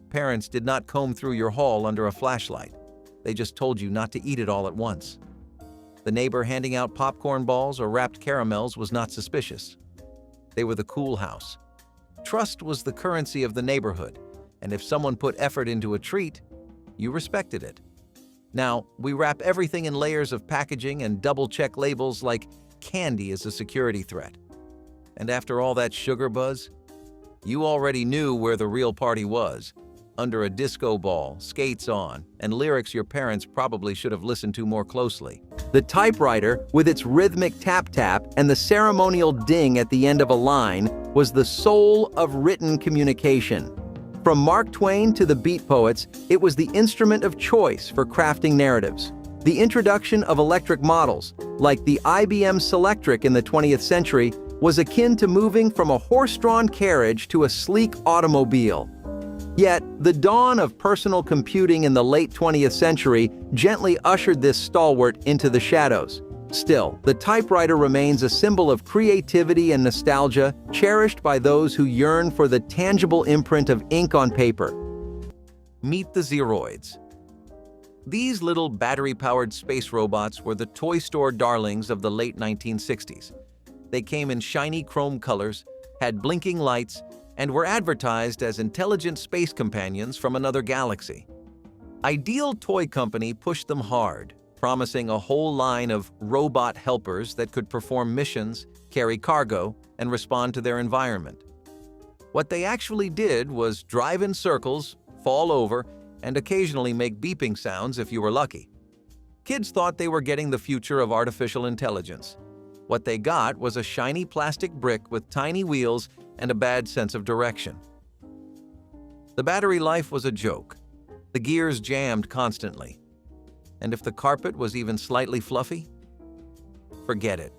Parents did not comb through your haul under a flashlight. They just told you not to eat it all at once. The neighbor handing out popcorn balls or wrapped caramels was not suspicious. They were the cool house. Trust was the currency of the neighborhood, and if someone put effort into a treat, you respected it. Now, we wrap everything in layers of packaging and double-check labels like candy is a security threat. And after all that sugar buzz, you already knew where the real party was. Under a disco ball, skates on, and lyrics your parents probably should have listened to more closely. The typewriter, with its rhythmic tap-tap and the ceremonial ding at the end of a line, was the soul of written communication. From Mark Twain to the Beat Poets, it was the instrument of choice for crafting narratives. The introduction of electric models, like the IBM Selectric in the 20th century, was akin to moving from a horse-drawn carriage to a sleek automobile. Yet, the dawn of personal computing in the late 20th century gently ushered this stalwart into the shadows. Still, the typewriter remains a symbol of creativity and nostalgia, cherished by those who yearn for the tangible imprint of ink on paper. Meet the Zeroids. These little battery-powered space robots were the toy store darlings of the late 1960s. They came in shiny chrome colors, had blinking lights, and were advertised as intelligent space companions from another galaxy. Ideal Toy Company pushed them hard, promising a whole line of robot helpers that could perform missions, carry cargo, and respond to their environment. What they actually did was drive in circles, fall over, and occasionally make beeping sounds if you were lucky. Kids thought they were getting the future of artificial intelligence. What they got was a shiny plastic brick with tiny wheels and a bad sense of direction. The battery life was a joke. The gears jammed constantly. And if the carpet was even slightly fluffy, forget it.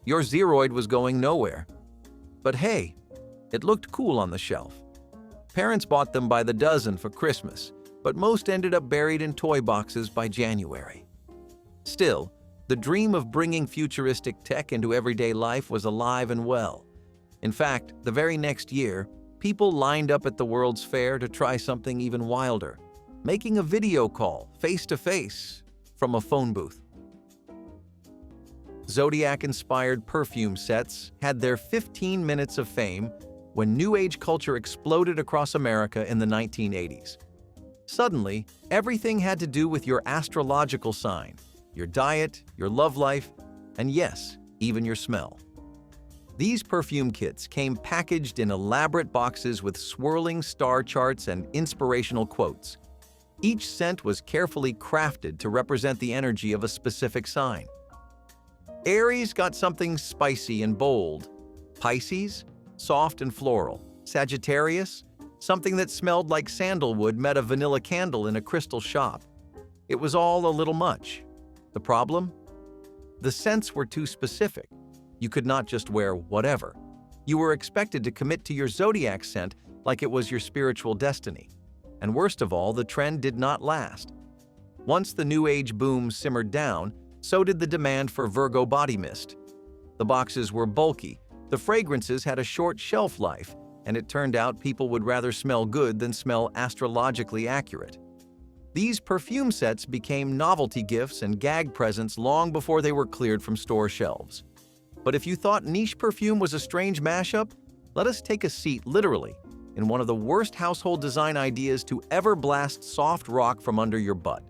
Your Zeroid was going nowhere. But hey, it looked cool on the shelf. Parents bought them by the dozen for Christmas, but most ended up buried in toy boxes by January. Still, the dream of bringing futuristic tech into everyday life was alive and well. In fact, the very next year, people lined up at the World's Fair to try something even wilder, making a video call face-to-face from a phone booth. Zodiac-inspired perfume sets had their 15 minutes of fame when New Age culture exploded across America in the 1980s. Suddenly, everything had to do with your astrological sign, your diet, your love life, and yes, even your smell. These perfume kits came packaged in elaborate boxes with swirling star charts and inspirational quotes. Each scent was carefully crafted to represent the energy of a specific sign. Aries got something spicy and bold. Pisces, soft and floral. Sagittarius, something that smelled like sandalwood met a vanilla candle in a crystal shop. It was all a little much. The problem? The scents were too specific. You could not just wear whatever. You were expected to commit to your zodiac scent like it was your spiritual destiny. And worst of all, the trend did not last. Once the New Age boom simmered down, so did the demand for Virgo body mist. The boxes were bulky, the fragrances had a short shelf life, and it turned out people would rather smell good than smell astrologically accurate. These perfume sets became novelty gifts and gag presents long before they were cleared from store shelves. But if you thought niche perfume was a strange mashup, let us take a seat literally in one of the worst household design ideas to ever blast soft rock from under your butt.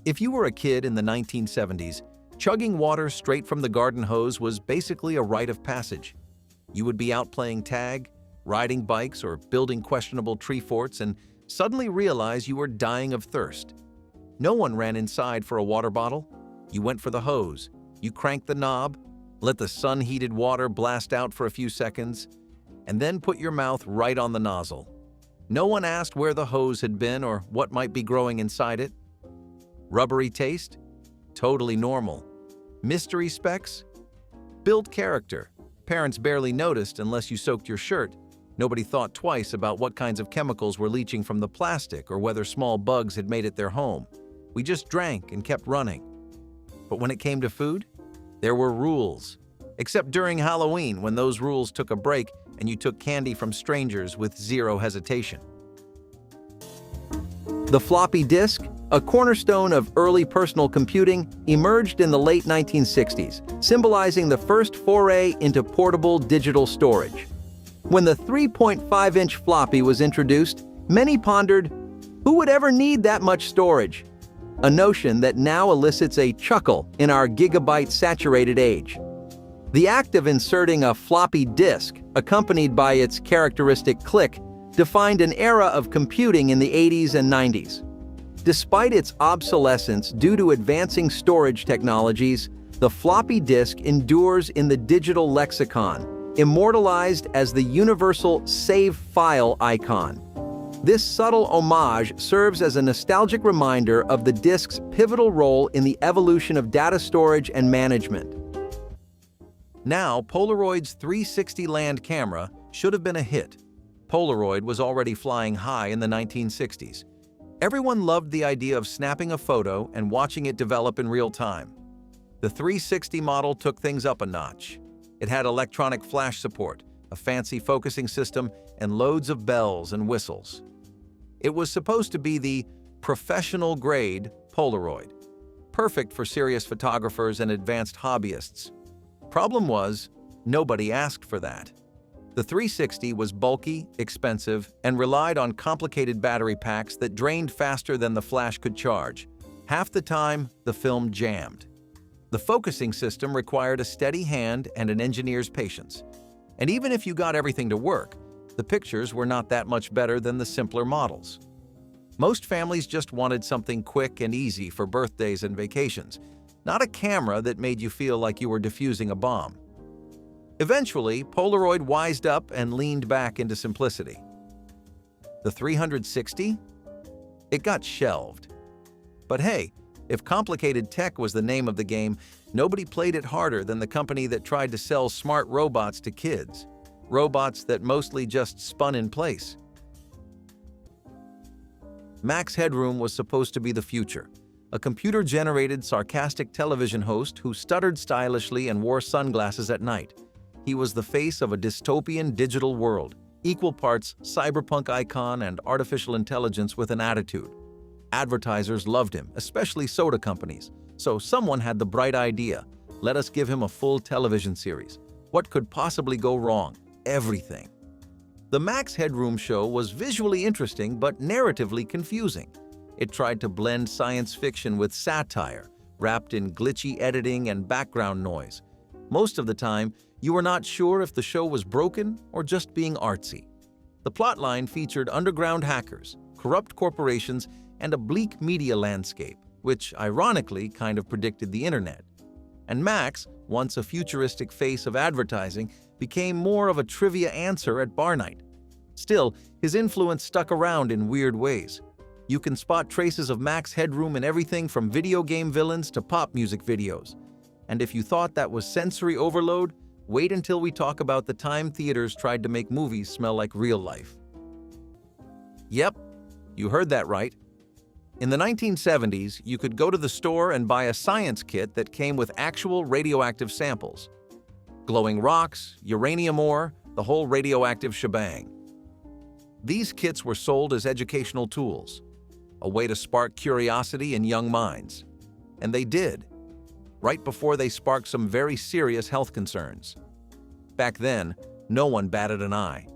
If you were a kid in the 1970s, chugging water straight from the garden hose was basically a rite of passage. You would be out playing tag, riding bikes, or building questionable tree forts and suddenly realize you were dying of thirst. No one ran inside for a water bottle. You went for the hose. You cranked the knob, let the sun-heated water blast out for a few seconds, and then put your mouth right on the nozzle. No one asked where the hose had been or what might be growing inside it. Rubbery taste? Totally normal. Mystery specks? Built character. Parents barely noticed unless you soaked your shirt. Nobody thought twice about what kinds of chemicals were leaching from the plastic or whether small bugs had made it their home. We just drank and kept running. But when it came to food, there were rules. Except during Halloween, when those rules took a break and you took candy from strangers with zero hesitation. The floppy disk, a cornerstone of early personal computing, emerged in the late 1960s, symbolizing the first foray into portable digital storage. When the 3.5-inch floppy was introduced, many pondered, who would ever need that much storage? A notion that now elicits a chuckle in our gigabyte-saturated age. The act of inserting a floppy disk, accompanied by its characteristic click, defined an era of computing in the 80s and 90s. Despite its obsolescence due to advancing storage technologies, the floppy disk endures in the digital lexicon, immortalized as the universal save file icon. This subtle homage serves as a nostalgic reminder of the disk's pivotal role in the evolution of data storage and management. Now, Polaroid's 360 land camera should have been a hit. Polaroid was already flying high in the 1960s. Everyone loved the idea of snapping a photo and watching it develop in real time. The 360 model took things up a notch. It had electronic flash support, a fancy focusing system, and loads of bells and whistles. It was supposed to be the professional-grade Polaroid, perfect for serious photographers and advanced hobbyists. Problem was, nobody asked for that. The 360 was bulky, expensive, and relied on complicated battery packs that drained faster than the flash could charge. Half the time, the film jammed. The focusing system required a steady hand and an engineer's patience. And even if you got everything to work, the pictures were not that much better than the simpler models. Most families just wanted something quick and easy for birthdays and vacations, not a camera that made you feel like you were defusing a bomb. Eventually, Polaroid wised up and leaned back into simplicity. The 360? It got shelved. But hey, if complicated tech was the name of the game, nobody played it harder than the company that tried to sell smart robots to kids. Robots that mostly just spun in place. Max Headroom was supposed to be the future, a computer-generated, sarcastic television host who stuttered stylishly and wore sunglasses at night. He was the face of a dystopian digital world, equal parts cyberpunk icon and artificial intelligence with an attitude. Advertisers loved him, especially soda companies, so someone had the bright idea, let us give him a full television series. What could possibly go wrong? Everything. The Max Headroom show was visually interesting but narratively confusing. It tried to blend science fiction with satire, wrapped in glitchy editing and background noise. Most of the time, you were not sure if the show was broken or just being artsy. The plotline featured underground hackers, corrupt corporations, and a bleak media landscape, which ironically kind of predicted the internet. And Max, once a futuristic face of advertising, became more of a trivia answer at bar night. Still, his influence stuck around in weird ways. You can spot traces of Max Headroom in everything from video game villains to pop music videos. And if you thought that was sensory overload, wait until we talk about the time theaters tried to make movies smell like real life. Yep, you heard that right. In the 1970s, you could go to the store and buy a science kit that came with actual radioactive samples. Glowing rocks, uranium ore, the whole radioactive shebang. These kits were sold as educational tools, a way to spark curiosity in young minds. And they did, right before they sparked some very serious health concerns. Back then, no one batted an eye.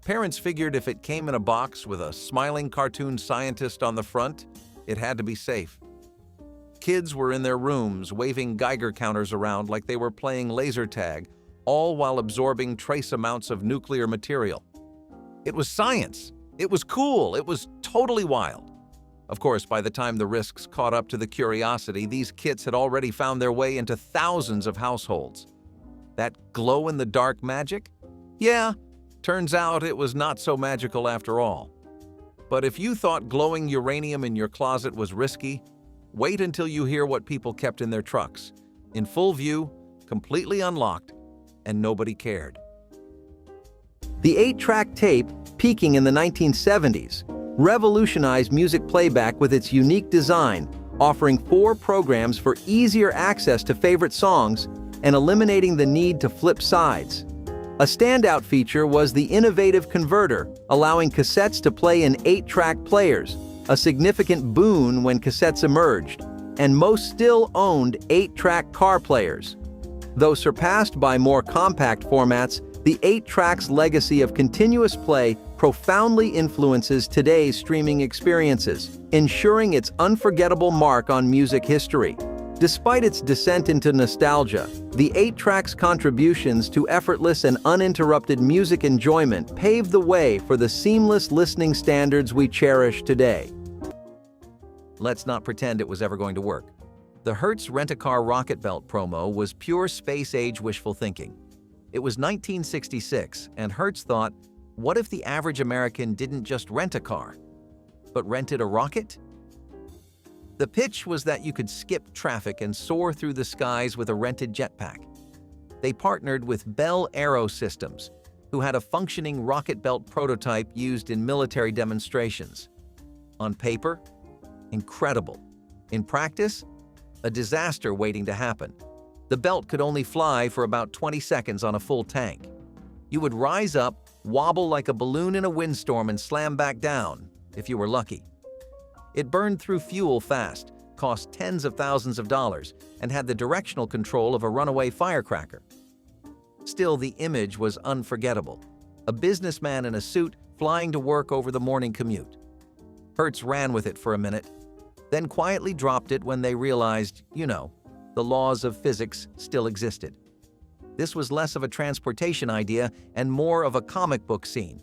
Parents figured if it came in a box with a smiling cartoon scientist on the front, it had to be safe. Kids were in their rooms waving Geiger counters around like they were playing laser tag, all while absorbing trace amounts of nuclear material. It was science. It was cool. It was totally wild. Of course, by the time the risks caught up to the curiosity, these kits had already found their way into thousands of households. That glow-in-the-dark magic? Yeah, turns out it was not so magical after all. But if you thought glowing uranium in your closet was risky, wait until you hear what people kept in their trucks, in full view, completely unlocked, and nobody cared. The 8-track tape, peaking in the 1970s, revolutionized music playback with its unique design, offering 4 programs for easier access to favorite songs and eliminating the need to flip sides. A standout feature was the innovative converter, allowing cassettes to play in 8-track players, a significant boon when cassettes emerged, and most still owned 8-track car players. Though surpassed by more compact formats, the 8-track's legacy of continuous play profoundly influences today's streaming experiences, ensuring its unforgettable mark on music history. Despite its descent into nostalgia, the 8-track's contributions to effortless and uninterrupted music enjoyment paved the way for the seamless listening standards we cherish today. Let's not pretend it was ever going to work. The Hertz Rent-A-Car Rocket Belt promo was pure space-age wishful thinking. It was 1966, and Hertz thought, what if the average American didn't just rent a car, but rented a rocket? The pitch was that you could skip traffic and soar through the skies with a rented jetpack. They partnered with Bell Aero Systems, who had a functioning rocket belt prototype used in military demonstrations. On paper, incredible. In practice, a disaster waiting to happen. The belt could only fly for about 20 seconds on a full tank. You would rise up, wobble like a balloon in a windstorm, and slam back down, if you were lucky. It burned through fuel fast, cost tens of thousands of dollars, and had the directional control of a runaway firecracker. Still, the image was unforgettable. A businessman in a suit flying to work over the morning commute. Hertz ran with it for a minute. then quietly dropped it when they realized, the laws of physics still existed. This was less of a transportation idea and more of a comic book scene.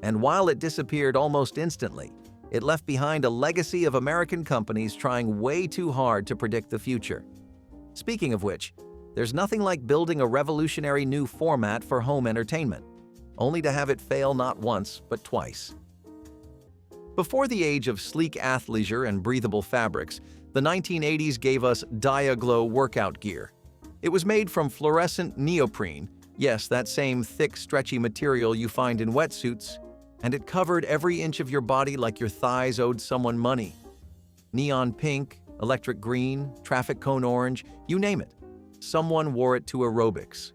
And while it disappeared almost instantly, it left behind a legacy of American companies trying way too hard to predict the future. Speaking of which, there's nothing like building a revolutionary new format for home entertainment, only to have it fail not once, but twice. Before the age of sleek athleisure and breathable fabrics, the 1980s gave us Diaglo workout gear. It was made from fluorescent neoprene, yes, that same thick, stretchy material you find in wetsuits, and it covered every inch of your body like your thighs owed someone money. Neon pink, electric green, traffic cone orange, you name it. Someone wore it to aerobics.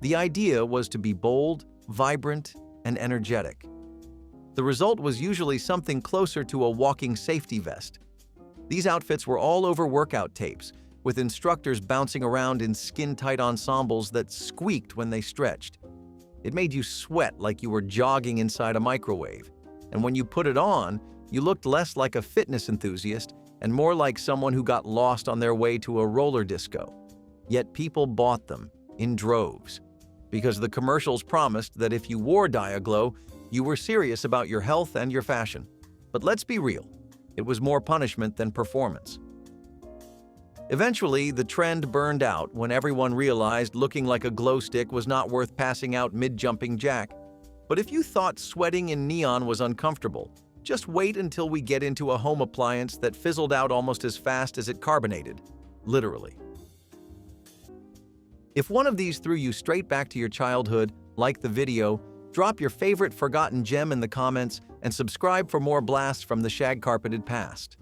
The idea was to be bold, vibrant, and energetic. The result was usually something closer to a walking safety vest. These outfits were all over workout tapes, with instructors bouncing around in skin-tight ensembles that squeaked when they stretched. It made you sweat like you were jogging inside a microwave. And when you put it on, you looked less like a fitness enthusiast and more like someone who got lost on their way to a roller disco. Yet people bought them in droves, because the commercials promised that if you wore Diaglo, you were serious about your health and your fashion. But let's be real, it was more punishment than performance. Eventually, the trend burned out when everyone realized looking like a glow stick was not worth passing out mid-jumping jack. But if you thought sweating in neon was uncomfortable, just wait until we get into a home appliance that fizzled out almost as fast as it carbonated. Literally. If one of these threw you straight back to your childhood, like the video, drop your favorite forgotten gem in the comments and subscribe for more blasts from the shag-carpeted past.